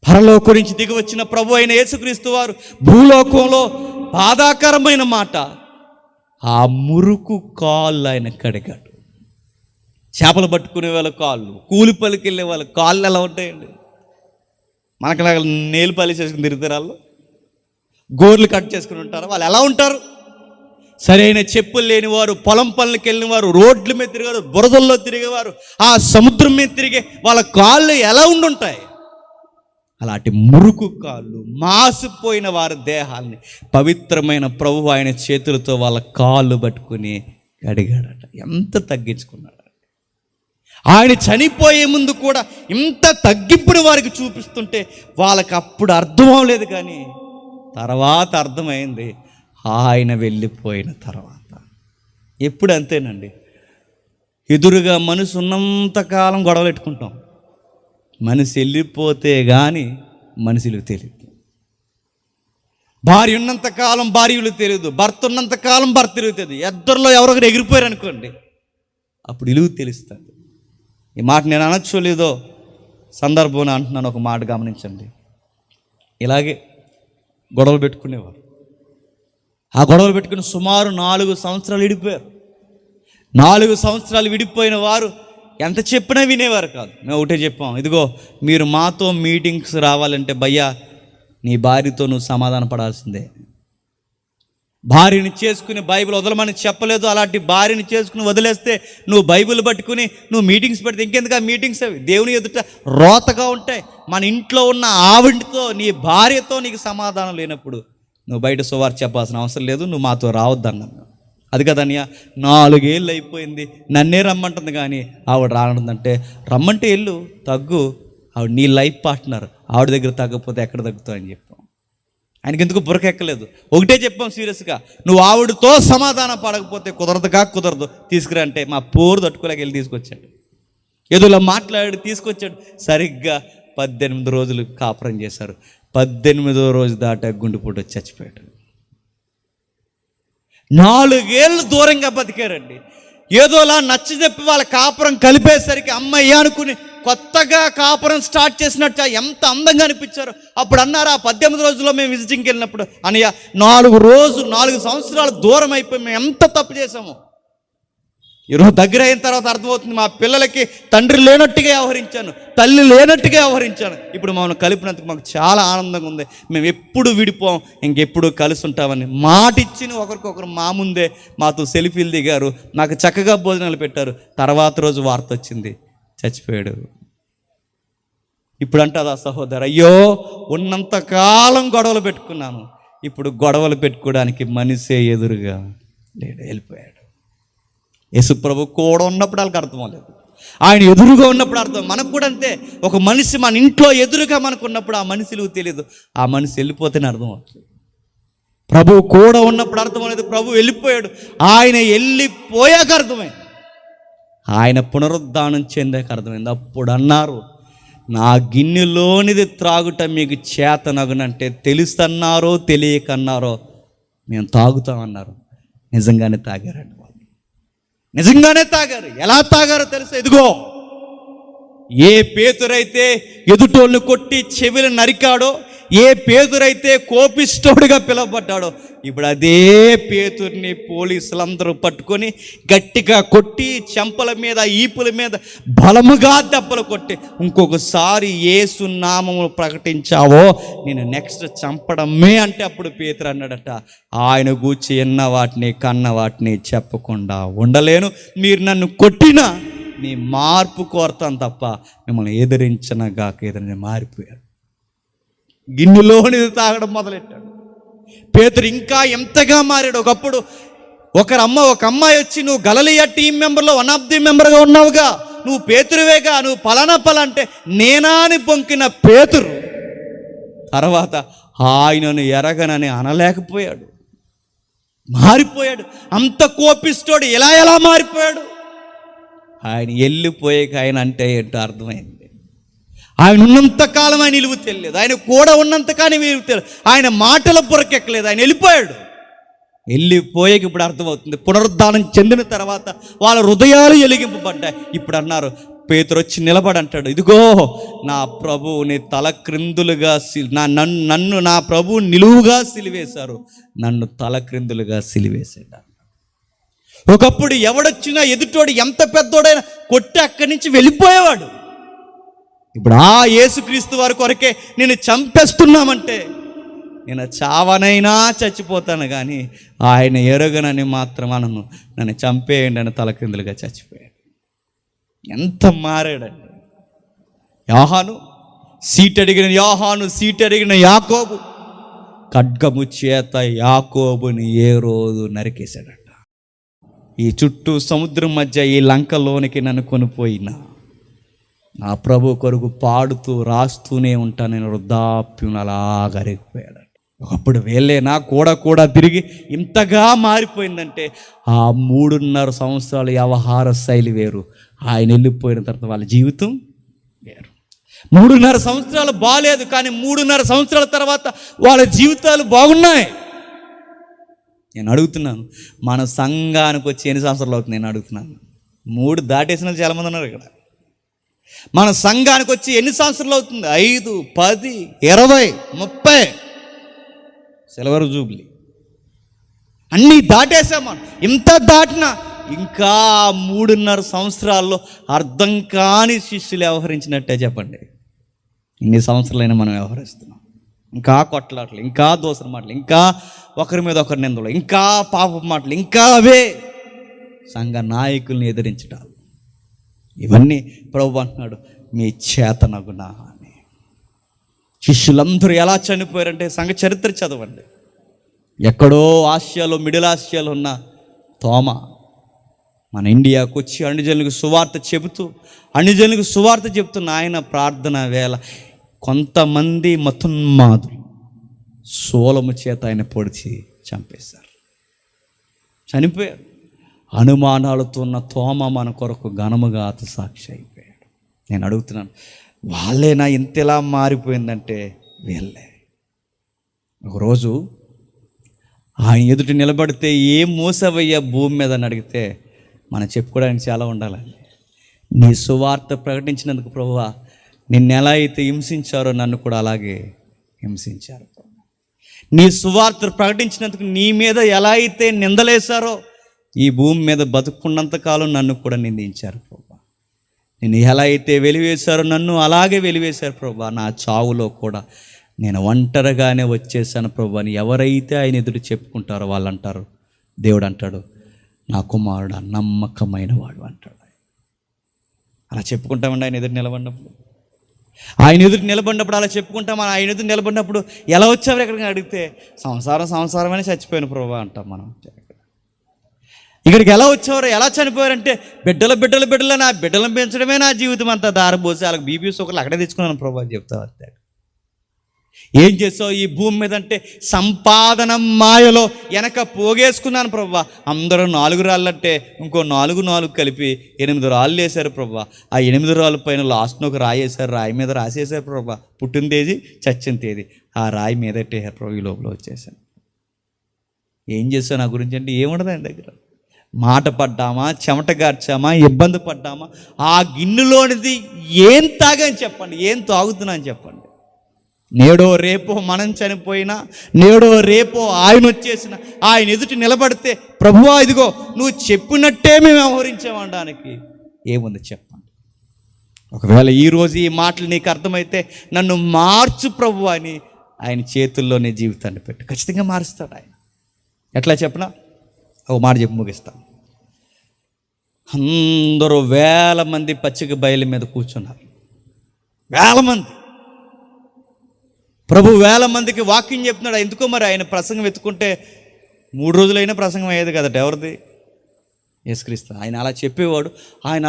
పరలోకం నుంచి దిగి వచ్చిన ప్రభు అయిన యేసుక్రీస్తు వారు భూలోకంలో బాధాకరమైన మాట, ఆ మురుకు కాళ్ళు ఆయన కడిగాడు. చేపలు పట్టుకునే వాళ్ళ కాళ్ళు, కూలి పలికి వెళ్ళే వాళ్ళ కాళ్ళు ఎలా ఉంటాయండి? మనకు నేలు పల్లి చేసుకుని తిరుగుతారు, వాళ్ళు గోర్లు కట్ చేసుకుని ఉంటారు. వాళ్ళు ఎలా ఉంటారు? సరైన చెప్పులు లేనివారు, పొలం పనులకు వెళ్ళినవారు, రోడ్ల మీద తిరిగేవారు, బురదల్లో తిరిగేవారు, ఆ సముద్రం మీద తిరిగే వాళ్ళ కాళ్ళు ఎలా ఉండుంటాయి? అలాంటి మురుకు కాళ్ళు, మాసిపోయిన వారి దేహాల్ని పవిత్రమైన ప్రభువు ఆయన చేతులతో వాళ్ళ కాళ్ళు పట్టుకుని కడిగాడట. ఎంత తగ్గించుకున్నాడు! ఆయన చనిపోయే ముందు కూడా ఇంత తగ్గింపుని వారికి చూపిస్తుంటే వాళ్ళకి అప్పుడు అర్థం అవ్వలేదు, కానీ తర్వాత అర్థమైంది ఆయన వెళ్ళిపోయిన తర్వాత. ఎప్పుడు అంతేనండి, ఎదురుగా మనసు ఉన్నంతకాలం గొడవలు పెట్టుకుంటాం, మనసు వెళ్ళిపోతే కానీ మనుషులు తెలియదు. భార్య ఉన్నంతకాలం భార్యలు తెలియదు, భర్త ఉన్నంతకాలం భర్త తెలియదు. ఇద్దరిలో ఎవరొకరు ఎగిరిపోయారు అనుకోండి, అప్పుడు ఇలువ తెలుస్తుంది. ఈ మాట నేను అనొచ్చో లేదో సందర్భంలో అంటున్నాను. ఒక మాట గమనించండి. ఇలాగే గొడవలు పెట్టుకునేవారు. ఆ గొడవలు పెట్టుకుని సుమారు 4 సంవత్సరాలు విడిపోయారు. 4 సంవత్సరాలు విడిపోయిన వారు ఎంత చెప్పినా వినేవారు కాదు. మేము ఒకటే చెప్పాం, ఇదిగో మీరు మాతో మీటింగ్స్ రావాలంటే భయ్యా నీ భార్యతో నువ్వు సమాధాన పడాల్సిందే. భార్యని చేసుకుని బైబిల్ వదలమని చెప్పలేదు. అలాంటి భార్యని చేసుకుని వదిలేస్తే నువ్వు బైబిల్ పట్టుకుని నువ్వు మీటింగ్స్ పెడితే ఇంకెందుకు ఆ మీటింగ్స్? అవి దేవుని ఎదుట రోతగా ఉంటాయి. మన ఇంట్లో ఉన్న ఆవిడతో, నీ భార్యతో నీకు సమాధానం లేనప్పుడు నువ్వు బయట సువార్త చెప్పాల్సిన అవసరం లేదు, నువ్వు మాతో రావద్దన్నాను. అది కదన్యా, 4 ఏళ్ళు అయిపోయింది, నన్నే రమ్మంటుంది కానీ ఆవిడ రానుందంటే, రమ్మంటే వెళ్ళు, తగ్గు, ఆవిడ నీ లైఫ్ పార్ట్నర్, ఆవిడ దగ్గర తగ్గకపోతే ఎక్కడ తగ్గుతావు అని చెప్పాం. ఆయనకి ఎందుకు బురకెక్కలేదు. ఒకటే చెప్పాం సీరియస్గా, నువ్వు ఆవిడతో సమాధానం పడకపోతే కుదరదు తీసుకురా అంటే మా పోరు తట్టుకోలేక వెళ్ళి తీసుకొచ్చాడు. ఏదో ఇలా మాట్లాడి తీసుకొచ్చాడు. సరిగ్గా 18 రోజులు కాపురం చేశారు. 18వ రోజు దాటా గుండెపోటు వచ్చి చచ్చిపోయాడు. 4 ఏళ్ళు దూరంగా బతికారండి. ఏదోలా నచ్చజెప్పి వాళ్ళ కాపురం కలిపేసరికి అమ్మయ్య అనుకుని కొత్తగా కాపురం స్టార్ట్ చేసినట్టు ఎంత అందంగా అనిపించారు. అప్పుడు అన్నారు, ఆ 18 రోజుల్లో మేము విజిటింగ్కి వెళ్ళినప్పుడు, అన్నయ్య 4 సంవత్సరాలు దూరం అయిపోయి మేము ఎంత తప్పు చేసాము. ఈరోజు దగ్గర అయిన తర్వాత అర్థమవుతుంది, మా పిల్లలకి తండ్రి లేనట్టుగా వ్యవహరించాను, తల్లి లేనట్టుగా వ్యవహరించాను. ఇప్పుడు మమ్మల్ని కలిపినందుకు మాకు చాలా ఆనందంగా ఉంది. మేము ఎప్పుడు విడిపోం, ఇంకెప్పుడు కలిసి ఉంటామని మాట ఇచ్చిన ఒకరికొకరు మా ముందే మాతో సెల్ఫీలు దిగారు, నాకు చక్కగా భోజనాలు పెట్టారు. తర్వాత రోజు వార్త వచ్చింది, చచ్చిపోయాడు. ఇప్పుడు అంటారు ఆ సహోదరు, అయ్యో ఉన్నంతకాలం గొడవలు పెట్టుకున్నాను, ఇప్పుడు గొడవలు పెట్టుకోవడానికి మనిషే ఎదురుగా లేడు, వెళ్ళిపోయాడు. యేసుప్రభు కూడా ఉన్నప్పుడు వాళ్ళకి అర్థం అవ్వలేదు, ఆయన ఎదురుగా ఉన్నప్పుడు అర్థం. మనకు కూడా అంతే, ఒక మనిషి మన ఇంట్లో ఎదురుగా మనకు ఉన్నప్పుడు ఆ మనిషిలు తెలియదు, ఆ మనిషి వెళ్ళిపోతేనే అర్థం అవుతుంది. ప్రభు కూడా ఉన్నప్పుడు అర్థం అనేది, ప్రభు వెళ్ళిపోయాడు, ఆయన వెళ్ళిపోయాక అర్థమైంది, ఆయన పునరుద్ధానం చెందాక అర్థమైంది. అప్పుడు అన్నారు, నా గిన్నెలోనిది త్రాగుట మీకు చేతనగునంటే తెలుస్తన్నారో తెలియకన్నారో మేము తాగుతామన్నారు. నిజంగానే తాగారండి వాళ్ళు, నిజంగానే తాగారు. ఎలా తాగారో తెలుసా? ఇదిగో ఏ పేతురైతే ఎదుటోళ్ళని కొట్టి చెవిలు నరికాడో, ఏ పేతురైతే కోపిష్టోడిగా పిలువబడ్డాడో ఇప్పుడు అదే పేతుర్ని పోలీసులందరూ పట్టుకొని గట్టిగా కొట్టి చెంపల మీద ఈపుల మీద బలముగా దెబ్బలు కొట్టి ఇంకొకసారి యేసు నామమును ప్రకటించావో నేను నెక్స్ట్ చంపడమే అంటే అప్పుడు పేతురు అన్నాడట, ఆయన గూర్చి ఎన్న వాటిని కన్న వాటిని చెప్పకుండా ఉండలేను, మీరు నన్ను కొట్టినా మీ మార్పు కోరతాను తప్ప మిమ్మల్ని ఎదిరించనగాక మారిపోయారు. గిన్నెలోనిది తాగడం మొదలెట్టాడు. పేతురు ఇంకా ఎంతగా మారాడు. ఒకప్పుడు ఒక అమ్మాయి వచ్చి నువ్వు గలిలయ టీం మెంబర్లో 1 ఆఫ్ ది మెంబర్గా ఉన్నావుగా, నువ్వు పేతురువేగా, నువ్వు పలానా అంటే నేనా అని పొంకిన పేతురు తర్వాత ఆయనను ఎరగనని అనలేకపోయాడు, మారిపోయాడు. అంత కోపిస్తోడు ఎలా మారిపోయాడు. ఆయన వెళ్ళిపోయాక ఆయన అంటే ఏంటో అర్థమైంది. ఆయన ఉన్నంతకాలం ఆయన నిలువు తెలియలేదు, ఆయన కూడా ఉన్నంతకాలం నిలువు తెలియదు, ఆయన మాటల బురకెక్కలేదు, ఆయన వెళ్ళిపోయాక ఇప్పుడు అర్థమవుతుంది. పునరుద్ధానం చెందిన తర్వాత వాళ్ళ హృదయాలు ఎలిగింపబడ్డాయి. ఇప్పుడు అన్నారు, పేతురు వచ్చి నిలబడి అంటాడు, ఇదిగో నా ప్రభువుని తల క్రిందులుగా నన్ను నా ప్రభువు నిలువుగా సిలివేశారు, నన్ను తల క్రిందులుగా సిలివేశాడు. ఒకప్పుడు ఎవడొచ్చినా ఎదుటోడు ఎంత పెద్దోడైనా కొట్టి అక్కడి నుంచి వెళ్ళిపోయేవాడు. ఇప్పుడు ఆ యేసుక్రీస్తు వారి కొరకే నేను చంపేస్తున్నామంటే నేను చావనైనా చచ్చిపోతాను కానీ ఆయన ఎరగనని మాత్రం అనను, నన్ను చంపేయండి అని తల క్రిందులుగా చచ్చిపోయాడు. ఎంత మారాడండి. సీట్ అడిగిన యాకోబు ఖడ్గము చేత యాకోబుని ఏ రోజు నరికేశాడట. ఈ చుట్టూ సముద్రం మధ్య ఈ లంకలోనికి నన్ను కొనిపోయినా నా ప్రభు కొరకు పాడుతూ రాస్తూనే ఉంటాను, నేను వృద్ధాప్యం అలాగ అరిగిపోయాడు. ఒకప్పుడు వేళ్ళేనా కూడా తిరిగి ఇంతగా మారిపోయిందంటే ఆ 3.5 సంవత్సరాల వ్యవహార శైలి వేరు, ఆయన వెళ్ళిపోయిన తర్వాత వాళ్ళ జీవితం వేరు. 3.5 సంవత్సరాలు బాగాలేదు, కానీ 3.5 సంవత్సరాల తర్వాత వాళ్ళ జీవితాలు బాగున్నాయి. నేను అడుగుతున్నాను, మన సంఘానికి వచ్చి ఎన్ని సంవత్సరాలు అవుతుంది? నేను అడుగుతున్నాను. 3 దాటేసిన చాలామంది ఉన్నారు ఇక్కడ. మన సంఘానికి వచ్చి ఎన్ని సంవత్సరాలు అవుతుంది? 5, 10, 20, 30 సిల్వర్ జూబ్లీ అన్నీ దాటేసాం మనం. ఇంత దాటినా ఇంకా 3.5 సంవత్సరాల్లో అర్థం కాని శిష్యులు వ్యవహరించినట్టే చెప్పండి. ఇన్ని సంవత్సరాలైనా మనం వ్యవహరిస్తున్నాం. ఇంకా కొట్లాటలు, ఇంకా దోసర మాటలు, ఇంకా ఒకరి మీద ఒకరి నిందలు, ఇంకా పాప మాటలు, ఇంకా అవే సంఘ నాయకుల్ని ఎదిరించడాలు. ఇవన్నీ ప్రభు అంటున్నాడు, మీ చేతనగునా అని. శిష్యులందరూ ఎలా చనిపోయారంటే సంఘ చరిత్ర చదవండి. ఎక్కడో ఆసియాలో, మిడిల్ ఆసియాలో ఉన్న తోమ మన ఇండియాకు వచ్చి అన్యజనులకు సువార్త చెబుతున్న ఆయన ప్రార్థన వేళ కొంతమంది మతున్మాదులు సోలము చేత ఆయన పొడిచి చంపేశారు, చనిపోయారు. అనుమానాలతో ఉన్న తోమ మన కొరకు ఘనముగా సాక్షి అయిపోయాడు. నేను అడుగుతున్నాను, వాళ్ళేనా ఇంతలా మారిపోయిందంటే వీళ్ళే. ఒకరోజు ఆయన ఎదుటి నిలబడితే ఏం మోసవయ్యా భూమి మీద అని అడిగితే మనం చెప్పుకోవడానికి చాలా ఉండాలండి. నీ సువార్త ప్రకటించినందుకు ప్రభువా, నిన్ను ఎలా అయితే హింసించారో నన్ను కూడా అలాగే హింసించారు. నీ సువార్త ప్రకటించినందుకు నీ మీద ఎలా అయితే నిందలేశారో ఈ భూమి మీద బతుకున్నంతకాలం నన్ను కూడా నిందించారు ప్రభువా. నేను ఎలా అయితే వెలివేశారో నన్ను అలాగే వెలివేశారు ప్రభువా. నా చావులో కూడా నేను ఒంటరిగానే వచ్చేసాను ప్రభువా అని ఎవరైతే ఆయన ఎదురు చెప్పుకుంటారో వాళ్ళు అంటారు, దేవుడు అంటాడు, నా కుమారుడు నమ్మకమైన వాడు అంటాడు. అలా చెప్పుకుంటామండి ఆయన ఎదురు నిలబడినప్పుడు. అలా చెప్పుకుంటాం. ఆయన ఎదురు నిలబడినప్పుడు ఎలా వచ్చావు ఎక్కడికి అడిగితే సంసారమని చచ్చిపోయిన ప్రభువా అంటాం మనం. ఇక్కడికి ఎలా వచ్చేవారు, ఎలా చనిపోయారంటే బిడ్డలు నా బిడ్డలను పెంచడమే నా జీవితం అంతా దారబోసి వాళ్ళకి బీపీ షుగర్లు అక్కడే తెచ్చుకున్నాను ప్రభు అని చెప్తావు. అంతే. ఏం చేసావు ఈ భూమి మీద అంటే సంపాదన మాయలో వెనక పోగేసుకున్నాను ప్రభు. అందరూ 4 రాళ్ళంటే ఇంకో 4 కలిపి 8 రాళ్ళు వేశారు ప్రభు. ఆ 8 రాళ్ళ పైన లాస్ట్ను ఒక రాయి వేశారు, రాయి మీద రాసేసారు ప్రభు. పుట్టిన తేదీ, చచ్చిన తేదీ ఆ రాయి మీద పెట్టేశారు ప్రభు. ఈ లోపల వచ్చేసాను. ఏం చేసావు నా గురించి అంటే ఏముండదు ఆయన దగ్గర. మాట పడ్డామా, చెమట గార్చామా, ఇబ్బంది పడ్డామా, ఆ గిన్నెలోనిది ఏం తాగని చెప్పండి, ఏం తాగుతున్నా అని చెప్పండి. నేడో రేపో మనం చనిపోయినా, నేడో రేపో ఆయన వచ్చేసిన ఆయన ఎదుటి నిలబడితే, ప్రభువా ఇదిగో నువ్వు చెప్పినట్టే మేము వ్యవహరించామనడానికి ఏముంది చెప్పండి. ఒకవేళ ఈరోజు ఈ మాటలు నీకు అర్థమైతే నన్ను మార్చు ప్రభు అని ఆయన చేతుల్లోనే జీవితాన్ని పెట్టు. ఖచ్చితంగా మారుస్తాడు ఆయన. ఎట్లా చెప్పనా, ఒక మాట చెప్పి ముగిస్తాను. అందరూ వేల మంది పచ్చిక బయలు మీద కూర్చున్నారు. వేల మంది. ప్రభు వేల మందికి వాక్యం చెప్తున్నాడు. ఎందుకో మరి ఆయన ప్రసంగం ఎత్తుకుంటే 3 రోజులైనా ప్రసంగం అయ్యేది కదట. ఎవరిది? యేసుక్రీస్తు. ఆయన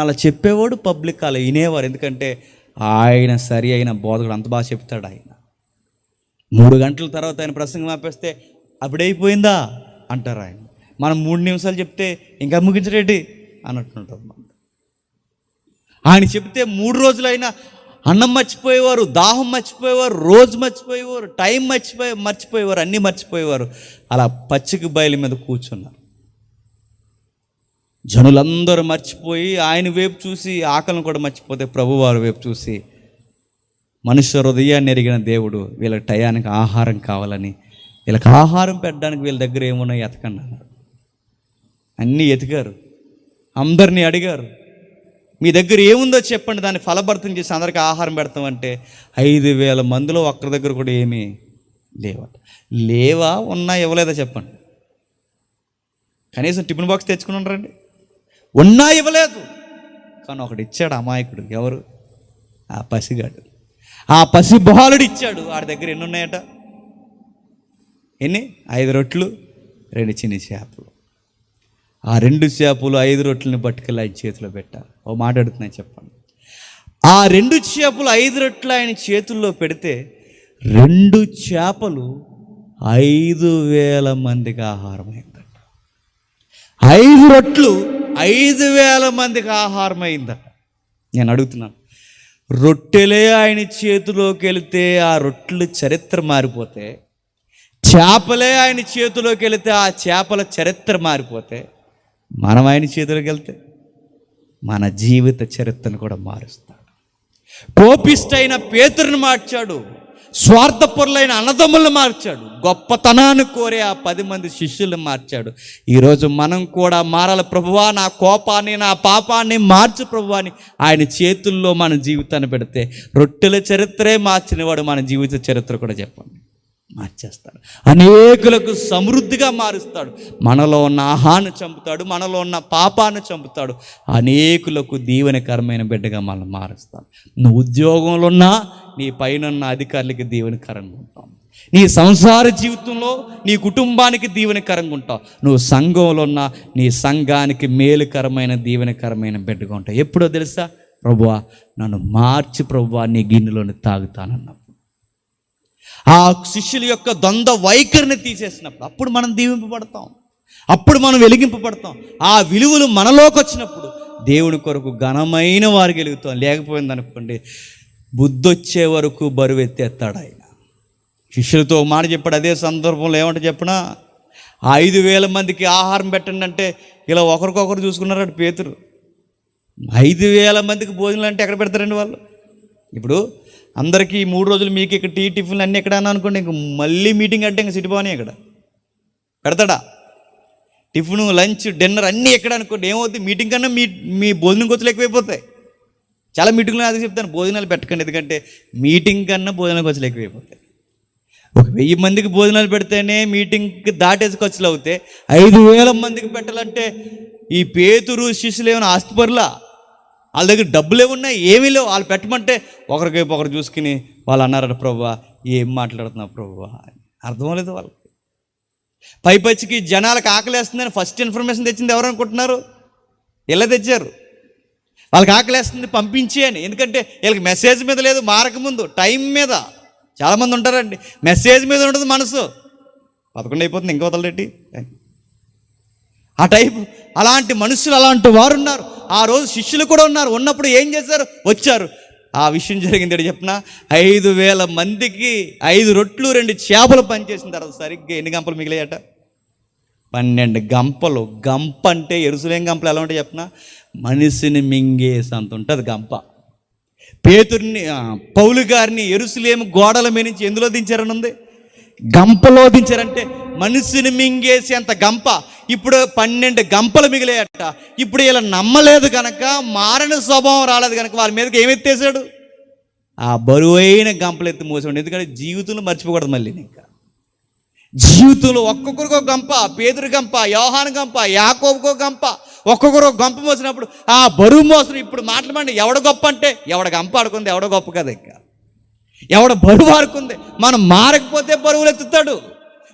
అలా చెప్పేవాడు పబ్లిక్ అలా వినేవారు. ఎందుకంటే ఆయన సరి అయిన బోధకుడు, అంత బాగా చెప్తాడు ఆయన. 3 గంటల తర్వాత ఆయన ప్రసంగం ఆపేస్తే అప్పుడైపోయిందా అంటారు ఆయన. మనం 3 నిమిషాలు చెప్తే ఇంకా ముగించరేటి అన్నట్టుంటుంది మనం. ఆయన చెప్తే 3 రోజులైనా అన్నం మర్చిపోయేవారు, దాహం మర్చిపోయేవారు, రోజు మర్చిపోయేవారు, టైం మర్చిపోయేవారు, అన్నీ మర్చిపోయేవారు. అలా పచ్చిక బయలు మీద కూర్చున్నారు. జనులందరూ మర్చిపోయి ఆయన వైపు చూసి, ఆకలిని కూడా మర్చిపోతే ప్రభువారి వైపు చూసి, మనుష్య హృదయాన్ని ఎరిగిన దేవుడు వీళ్ళకి టయానికి ఆహారం కావాలని, వీళ్ళకి ఆహారం పెట్టడానికి వీళ్ళ దగ్గర ఏమున్నాయి ఎతకండి అన్నాడు. అన్నీ ఎతికారు, అందరినీ అడిగారు, మీ దగ్గర ఏముందో చెప్పండి, దాన్ని ఫలభర్తం చేసి అందరికీ ఆహారం పెడతామంటే 5,000 మందిలో ఒక్కరి దగ్గర కూడా ఏమీ లేవట. లేవా ఉన్నా ఇవ్వలేదా చెప్పండి. కనీసం టిఫిన్ బాక్స్ తెచ్చుకుని ఉండరండి. ఉన్నా ఇవ్వలేదు. కానీ ఒకడు ఇచ్చాడు, అమాయకుడు. ఎవరు? ఆ పసిగాడు. ఆ పసి బాలుడు ఇచ్చాడు. వాడి దగ్గర ఎన్ని ఉన్నాయట? ఎన్ని? 5 రొట్లు 2 చిన్న చేపలు. ఆ 2 చేపలు 5 రొట్టెలను పట్టుకెళ్ళి ఆయన చేతిలో పెట్టారు. ఓ మాట అడుగుతున్నాను చెప్పండి. ఆ 2 చేపలు 5 రొట్టెలు ఆయన చేతుల్లో పెడితే 2 చేపలు 5,000 మందికి ఆహారం అయిందట. 5 రొట్లు 5,000 మందికి ఆహారం అయిందట. నేను అడుగుతున్నాను, రొట్టెలే ఆయన చేతిలోకి వెళితే ఆ రొట్టెలు చరిత్ర మారిపోతే, చేపలే ఆయన చేతిలోకి వెళితే ఆ చేపల చరిత్ర మారిపోతే, మనం ఆయన చేతిలోకి వెళ్తే మన జీవిత చరిత్రను కూడా మారుస్తాడు. కోపిష్టైన పేతురుని మార్చాడు, స్వార్థపరులైన అన్నదమ్ములను మార్చాడు, గొప్పతనాన్ని కోరే ఆ 10 మంది శిష్యులను మార్చాడు. ఈరోజు మనం కూడా మారాలి. ప్రభువా నా కోపాన్ని, నా పాపాన్ని మార్చు ప్రభువా అని ఆయన చేతుల్లో మన జీవితాన్ని పెడితే, రొట్టెల చరిత్రే మార్చినవాడు మన జీవిత చరిత్ర కూడా చెప్పండి మార్చేస్తాడు. అనేకులకు సమృద్ధిగా మారుస్తాడు. మనలో ఉన్న ఆహాన్ని చంపుతాడు, మనలో ఉన్న పాపాన్ని చంపుతాడు. అనేకులకు దీవెనకరమైన బిడ్డగా మనం మారుస్తాడు. నువ్వు ఉద్యోగంలో ఉన్నా నీ పైన అధికారులకి దీవెనకరంగా ఉంటావు. నీ సంసార జీవితంలో నీ కుటుంబానికి దీవెనకరంగా ఉంటావు. నువ్వు సంఘంలో ఉన్నా నీ సంఘానికి మేలుకరమైన దీవెనకరమైన బిడ్డగా ఉంటావు. ఎప్పుడో తెలుసా? ప్రభువా నన్ను మార్చి ప్రభువా నీ గిన్నెలోని తాగుతానన్నప్పుడు, ఆ శిష్యుల యొక్క ద్వంద్వ వైఖరిని తీసేసినప్పుడు, అప్పుడు మనం దీవింపబడతాం, అప్పుడు మనం వెలిగింపబడతాం. ఆ విలువలు మనలోకి వచ్చినప్పుడు దేవుని కొరకు ఘనమైన వారికి వెలుగుతాం. లేకపోయింది అనుకోండి, బుద్ధి వచ్చే వరకు బరువు ఎత్తేస్తాడు ఆయన. శిష్యులతో మాట చెప్పాడు. అదే సందర్భంలో ఏమంటే చెప్పినా, 5,000 మందికి ఆహారం పెట్టండి అంటే ఇలా ఒకరికొకరు చూసుకున్నారట పేతురు. 5,000 మందికి భోజనాలు అంటే ఎక్కడ పెడతారండి వాళ్ళు? ఇప్పుడు అందరికీ 3 రోజులు మీకు ఇక్కడ టీ టిఫిన్లు అన్నీ ఎక్కడ అనుకోండి, ఇంక మళ్ళీ మీటింగ్ అంటే ఇంక సిటిపోని ఇక్కడ పెడతాడా? టిఫిన్, లంచ్, డిన్నర్ అన్నీ ఎక్కడ అనుకోండి, ఏమవుతుంది? మీటింగ్ కన్నా మీ భోజనం ఖర్చులు ఎక్కువైపోతాయి. చాలా మీటింగ్లో అది చెప్తాను, భోజనాలు పెట్టకండి, ఎందుకంటే మీటింగ్ కన్నా భోజనాల ఖర్చులు ఎక్కువైపోతాయి. 1,000 మందికి భోజనాలు పెడితేనే మీటింగ్కి దాటేసి ఖర్చులు అవుతాయి. 5,000 మందికి పెట్టాలంటే ఈ పేతురు శిష్యులు ఏమైనా ఆస్తిపరులా? వాళ్ళ దగ్గర డబ్బులు ఏమున్నాయి? ఏమీ లేవు. వాళ్ళు పెట్టమంటే ఒకరికైపు ఒకరు చూసుకుని వాళ్ళు అన్నారట, ప్రభువా ఏం మాట్లాడుతున్నావు ప్రభువా అని. అర్థం లేదు వాళ్ళకి. పైపచ్చికి జనాలకు ఆకలేస్తుందని ఫస్ట్ ఇన్ఫర్మేషన్ తెచ్చింది ఎవరు అనుకుంటున్నారు? ఇలా తెచ్చారు. వాళ్ళకి ఆకలేస్తుంది పంపించి అని. ఎందుకంటే వీళ్ళకి మెసేజ్ మీద లేదు, మారకముందు టైం మీద. చాలామంది ఉంటారండి, మెసేజ్ మీద ఉంటుంది మనసు. 11 అయిపోతుంది, ఇంకా వదలరెడ్డి ఆ టైపు. అలాంటి మనుషులు, అలాంటి వారు ఉన్నారు. ఆ రోజు శిష్యులు కూడా ఉన్నారు. ఉన్నప్పుడు ఏం చేశారు? వచ్చారు. ఆ విషయం జరిగింది ఏంటి చెప్పిన? 5,000 మందికి 5 రొట్లు 2 చేపలు పనిచేసిన తర్వాత సరిగ్గా ఎన్ని గంపలు మిగిలాయట? 12 గంపలు. గంప అంటే ఎరుసలేం గంపలు ఎలా ఉంటాయి చెప్పిన? మనిషిని మింగేసంత ఉంటుంది గంప. పౌలు గారిని యెరూషలేము గోడల మీద నుంచి ఎందులో దించారని ఉంది? గంపలో దించారంటే మనిషిని మింగేసి అంత గంప. ఇప్పుడు 12 గంపలు మిగిలేయట. ఇప్పుడు ఇలా నమ్మలేదు కనుక, మారని స్వభావం రాలేదు కనుక వాళ్ళ మీదకి ఏమెత్తేసాడు? ఆ బరువైన గంపలు ఎత్తి మోసాడు. ఎందుకంటే జీవితంలో మర్చిపోకూడదు. మళ్ళీ ఇంకా జీవితంలో ఒక్కొక్కరికో గంప, పేతురు గంప, యోహాను గంప, యాకోబుకో గంప, ఒక్కొక్కరు గంప మోసినప్పుడు ఆ బరువు మోసిన. ఇప్పుడు మాట్లాడండి, ఎవడ గొప్ప అంటే ఎవడ గంప ఆడుకుంది, ఎవడ గొప్ప కదా. ఇంకా ఎవడ బరువు ఆడుకుంది. మనం మారకపోతే బరువులు ఎత్తుతాడు,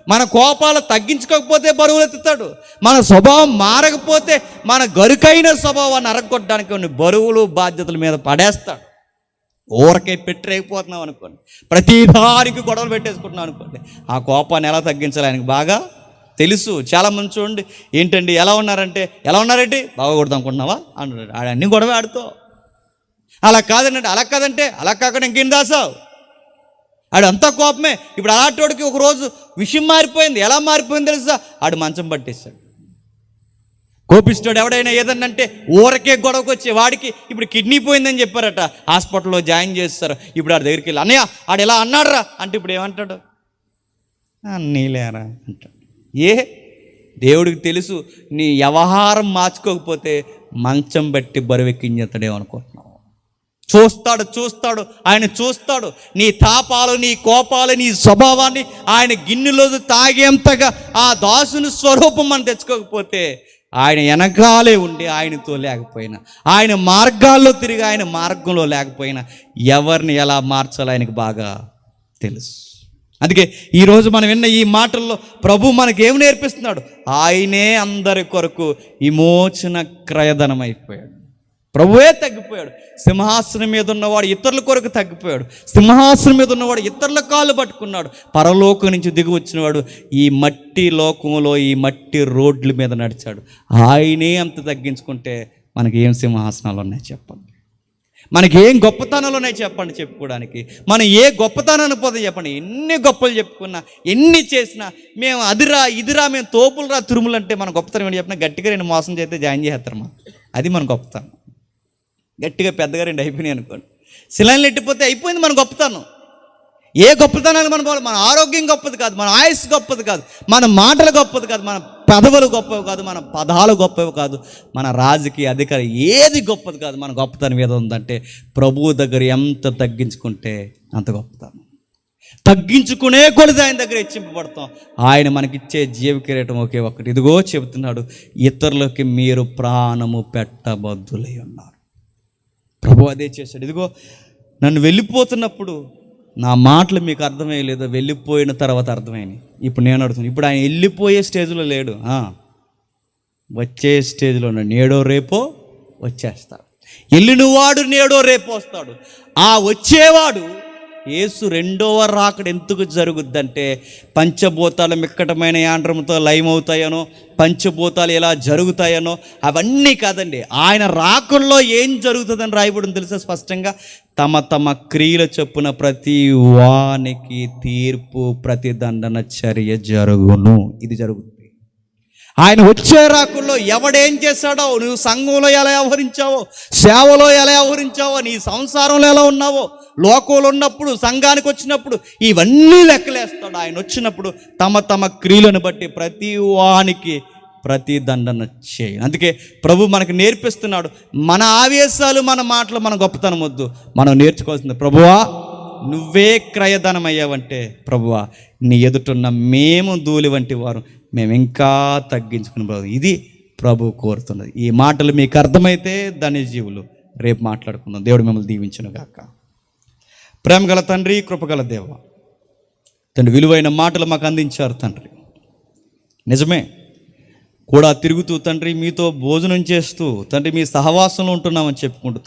మన కోపాలు తగ్గించుకోకపోతే బరువులు ఎత్తుతాడు, మన స్వభావం మారకపోతే మన గరుకైన స్వభావాన్ని అరగొట్టడానికి కొన్ని బరువులు బాధ్యతల మీద పడేస్తాడు. ఊరకే పెట్టలేకపోతున్నాం అనుకోండి, ప్రతిదానికి గొడవలు పెట్టేసుకుంటున్నాం అనుకోండి, ఆ కోపాన్ని ఎలా తగ్గించాలి ఆయనకు బాగా తెలుసు. చాలామంది చూడండి, ఏంటండి ఎలా ఉన్నారంటే, ఎలా ఉన్నారంటే బాగకూడదు అనుకుంటున్నావా అంటున్నాడు. ఆడన్నీ గొడవ ఆడుతో. అలా కాదండి, అలా కాదంటే అలా కాకుండా ఇంకేం దాసావు, ఆడు అంతా కోపమే. ఇప్పుడు అలాంటివాడికి ఒకరోజు విషయం మారిపోయింది. ఎలా మారిపోయింది తెలుసా? ఆడు మంచం పట్టేశాడు. కోపిస్తాడు. ఎవడైనా ఏదన్నంటే ఊరకే గొడవకు వచ్చే వాడికి ఇప్పుడు కిడ్నీ పోయిందని చెప్పారట, హాస్పిటల్లో జాయిన్ చేస్తారు. ఇప్పుడు ఆడి దగ్గరికి వెళ్ళి, అన్నయ్య ఆడు ఎలా అన్నాడురా అంటే ఇప్పుడు ఏమంటాడు? నీలేరా అంటాడు. దేవుడికి తెలుసు నీ వ్యవహారం మార్చుకోకపోతే మంచం బట్టి బరువెక్కించేస్తాడేమనుకుంటున్నావు. చూస్తాడు ఆయన చూస్తాడు. నీ తాపాలు, నీ కోపాలు, నీ స్వభావాన్ని ఆయన గిన్నెలో తాగేంతగా ఆ దాసుని స్వరూపం మనం తెచ్చుకోకపోతే, ఆయన వెనకాలే ఉండి ఆయనతో లేకపోయినా, ఆయన మార్గాల్లో తిరిగి ఆయన మార్గంలో లేకపోయినా ఎవరిని ఎలా మార్చాలో ఆయనకు బాగా తెలుసు. అందుకే ఈరోజు మనం విన్న ఈ మాటల్లో ప్రభు మనకేం నేర్పిస్తున్నాడు? ఆయనే అందరి కొరకు విమోచన క్రయధనం అయిపోయాడు. ప్రభువే తగ్గిపోయాడు. సింహాసనం మీద ఉన్నవాడు ఇతరుల కొరకు తగ్గిపోయాడు. సింహాసనం మీద ఉన్నవాడు ఇతరుల కాళ్ళు పట్టుకున్నాడు. పరలోకం నుంచి దిగి వచ్చినవాడు ఈ మట్టి లోకంలో, ఈ మట్టి రోడ్ల మీద నడిచాడు. ఆయనే అంత తగ్గించుకుంటే మనకి ఏం సింహాసనాలు ఉన్నాయి చెప్పండి? మనకి ఏం గొప్పతనాలు ఉన్నాయి చెప్పండి చెప్పుకోవడానికి? మనం ఏ గొప్పతనాన్ని పోతే చెప్పండి? ఎన్ని గొప్పలు చెప్పుకున్నా, ఎన్ని చేసినా, మేము అదిరా ఇదిరా, మేము తోపులరా తిరుమలు అంటే మన గొప్పతనం ఏంటి చెప్పినా? గట్టిగా 2 మోసం చేస్తే జాయిన్ చేస్తారు. అది మన గొప్పతనం. గట్టిగా పెద్దగా 2 అయిపోయినాయి అనుకోండి, శిలైన్లు ఎట్టిపోతే అయిపోయింది మన గొప్పతనం. ఏ గొప్పతనాలు మన ఆరోగ్యం గొప్పది కాదు, మన ఆయుష్ గొప్పది కాదు, మన మాటలు గొప్పది కాదు, మన పదవులు గొప్పవి కాదు, మన పదాలు గొప్పవి కాదు, మన రాజకీయ అధికారం ఏది గొప్పది కాదు. మన గొప్పతనం ఏదో ఉందంటే ప్రభువు దగ్గర ఎంత తగ్గించుకుంటే అంత గొప్పతనం. తగ్గించుకునే కొలది ఆయన దగ్గర హెచ్చింపబడతాం. ఆయన మనకిచ్చే జీవ కిరీటం ఒకే ఒక్కటి. ఇదిగో చెబుతున్నాడు, ఇతరులకి మీరు ప్రాణము పెట్టబద్దులై ఉన్నారు. ప్రభు అదే చేశాడు. ఇదిగో నన్ను వెళ్ళిపోతున్నప్పుడు నా మాటలు మీకు అర్థమయ్యలేదో, వెళ్ళిపోయిన తర్వాత అర్థమైనాయి. ఇప్పుడు నేను అడుగుతున్నాను, ఇప్పుడు ఆయన వెళ్ళిపోయే స్టేజ్లో లేడు, వచ్చే స్టేజ్లో ఉన్నాడు. నేడో రేపో వచ్చేస్తాడు. వెళ్ళినవాడు నేడో రేపో వస్తాడు. ఆ వచ్చేవాడు యేసు రెండవ రాకడ ఎందుకు జరుగుద్దంటే, పంచభూతాలు మిక్కటమైన యాండ్రంతో లయమవుతాయనో, పంచభూతాలు ఎలా జరుగుతాయనో అవన్నీ కాదండి. ఆయన రాకల్లో ఏం జరుగుతుందని రాయబడింది తెలుసా స్పష్టంగా? తమ తమ క్రియల చొప్పున ప్రతి వానికి తీర్పు, ప్రతిదండన చర్య జరుగును. ఇది జరుగుతుంది. ఆయన వచ్చే రాకుల్లో ఎవడేం చేశాడో, నువ్వు సంఘంలో ఎలా వ్యవహరించావో, సేవలో ఎలా వ్యవహరించావో, నీ సంసారంలో ఎలా ఉన్నావో, లోకంలో ఉన్నప్పుడు, సంఘానికి వచ్చినప్పుడు ఇవన్నీ లెక్కలేస్తాడు. ఆయన వచ్చినప్పుడు తమ తమ క్రియలను బట్టి ప్రతి వానికి ప్రతి దండన చేయి. అందుకే ప్రభు మనకు నేర్పిస్తున్నాడు, మన ఆవేశాలు, మన మాటలు, మన గొప్పతనం వద్దు. మనం నేర్చుకోవాల్సింది, ప్రభువా నువ్వే క్రయధనం అయ్యావంటే, ప్రభువా నీ ఎదుటున్న మేము ధూళి వంటి వారు, మేము ఇంకా తగ్గించుకుని ప్రభు. ఇది ప్రభు కోరుతున్నది. ఈ మాటలు మీకు అర్థమైతే ధన్యజీవులు. రేపు మాట్లాడుకుందాం. దేవుడు మిమ్మల్ని దీవించును గాక. ప్రేమగల తండ్రి, కృపగల దేవ తండ్రి, విలువైన మాటలు మాకు అందించారు తండ్రి. నిజమే, కూడా తిరుగుతూ తండ్రి మీతో భోజనం చేస్తూ తండ్రి మీ సహవాసంలో ఉంటున్నామని చెప్పుకుంటూ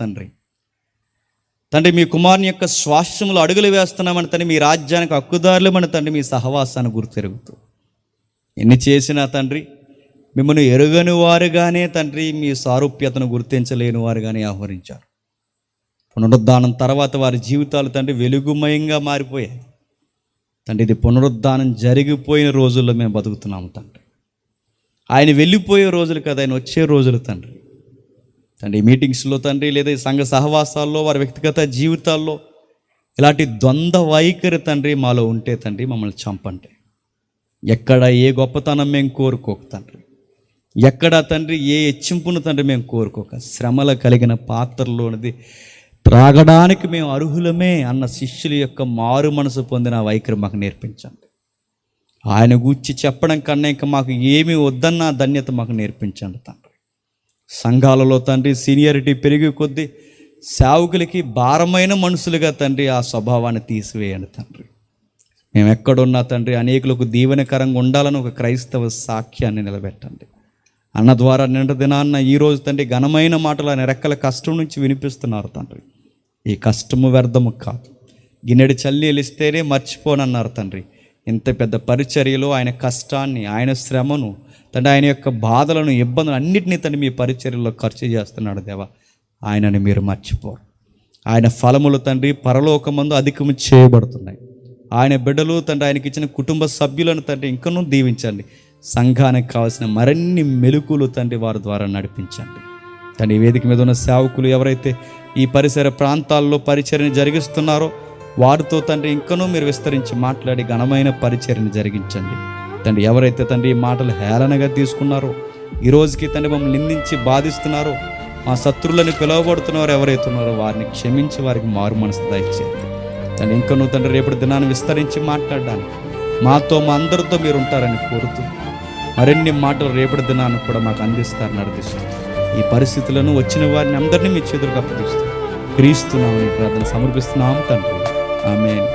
తండ్రి మీ కుమారుని యొక్క స్వాస్థ్యములు అడుగులు వేస్తున్నామని తండ్రి, మీ రాజ్యానికి హక్కుదారులమని తండ్రి మీ సహవాసాన్ని గుర్తెరుగుతూ ఎన్ని చేసినా తండ్రి మిమ్మల్ని ఎరుగని వారుగానే తండ్రి మీ సారూప్యతను గుర్తించలేని వారుగానే ఆహ్వానించారు. పునరుద్ధానం తర్వాత వారి జీవితాలు తండ్రి వెలుగుమయంగా మారిపోయాయి తండ్రి. ఇది పునరుద్ధానం జరిగిపోయిన రోజుల్లో మేము బతుకుతున్నాము తండ్రి. ఆయన వెళ్ళిపోయే రోజులు కదా, ఆయన వచ్చే రోజులు తండ్రి. తండ్రి మీటింగ్స్లో తండ్రి, లేదా ఈ సంఘ సహవాసాల్లో, వారి వ్యక్తిగత జీవితాల్లో ఇలాంటి ద్వంద్వ వైఖరి తండ్రి మాలో ఉంటే తండ్రి మమ్మల్ని చంపండి. ఎక్కడ ఏ గొప్పతనం మేము కోరుకోక తండ్రి, ఎక్కడ తండ్రి ఏ హెచ్చింపును తండ్రి మేము కోరుకోక, శ్రమల కలిగిన పాత్రలోనిది త్రాగడానికి మేము అర్హులమే అన్న శిష్యుల యొక్క మారు మనసు పొందిన వైఖరి మాకు నేర్పించండి. ఆయన గూర్చి చెప్పడం కన్నా ఇంకా మాకు ఏమీ వద్దన్న ధన్యత మాకు నేర్పించండి తండ్రి. సంఘాలలో తండ్రి సీనియారిటీ పెరిగే కొద్దీ సేవకులకి భారమైన మనుషులుగా తండ్రి ఆ స్వభావాన్ని తీసివేయండి తండ్రి. మేము ఎక్కడున్నా తండ్రి అనేకులకు దీవెనకరంగా ఉండాలని ఒక క్రైస్తవ సాక్ష్యాన్ని నిలబెట్టండి. అన్న ద్వారా నిండు దినాన్న ఈరోజు తండ్రి ఘనమైన మాటలు ఆయన రెక్కల కష్టం నుంచి వినిపిస్తున్నారు తండ్రి. ఈ కష్టము వ్యర్థము కాదు, గిన్నెడి చల్లీలిస్తేనే మర్చిపోనన్నారు తండ్రి. ఇంత పెద్ద పరిచర్యలో ఆయన కష్టాన్ని, ఆయన శ్రమను తండ్రి, ఆయన యొక్క బాధలను, ఇబ్బందులు అన్నింటినీ తండ్రి మీ పరిచర్యలో ఖర్చు చేస్తున్నాడు దేవా. ఆయనని మీరు మర్చిపోరు. ఆయన ఫలములు తండ్రి పరలోకమందు అధికము చేయబడుతున్నాయి. ఆయన బిడ్డలు తండ్రి, ఆయనకి ఇచ్చిన కుటుంబ సభ్యులను తండ్రి ఇంకనూ దీవించండి. సంఘానికి కావాల్సిన మరిన్ని మెలుకులు తండ్రి వారి ద్వారా నడిపించండి తండ్రి. ఈ వేదిక మీద ఉన్న సేవకులు ఎవరైతే ఈ పరిసర ప్రాంతాల్లో పరిచర్యను జరిగిస్తున్నారో వారితో తండ్రి ఇంకనూ మీరు విస్తరించి మాట్లాడి ఘనమైన పరిచర్యను జరిగించండి తండ్రి. ఎవరైతే తండ్రి ఈ మాటలు హేళనగా తీసుకున్నారో, ఈ రోజుకి తండ్రి మమ్మల్ని నిందించి బాధిస్తున్నారో, మా శత్రువులని పిలువబడుతున్నారో ఎవరైతే ఉన్నారో వారిని క్షమించి వారికి మారు మనసు దయచేయండి తండ్రి. ఇంకనూ తండ్రి రేపటి దినాన్ని విస్తరించి మాట్లాడడానికి మాతో, మా అందరితో మీరు ఉంటారని కోరుతూ మరిన్ని మాటలు రేపటి దినాన్ని కూడా మాకు అందిస్తారు, నడిపిస్తారు. ఈ పరిస్థితులను వచ్చిన వారిని అందరినీ మీ చేతులకు అప్పగిస్తూ క్రీస్తు నామమున ప్రార్థన సమర్పిస్తున్నాము తండ్రి. ఆమేన్.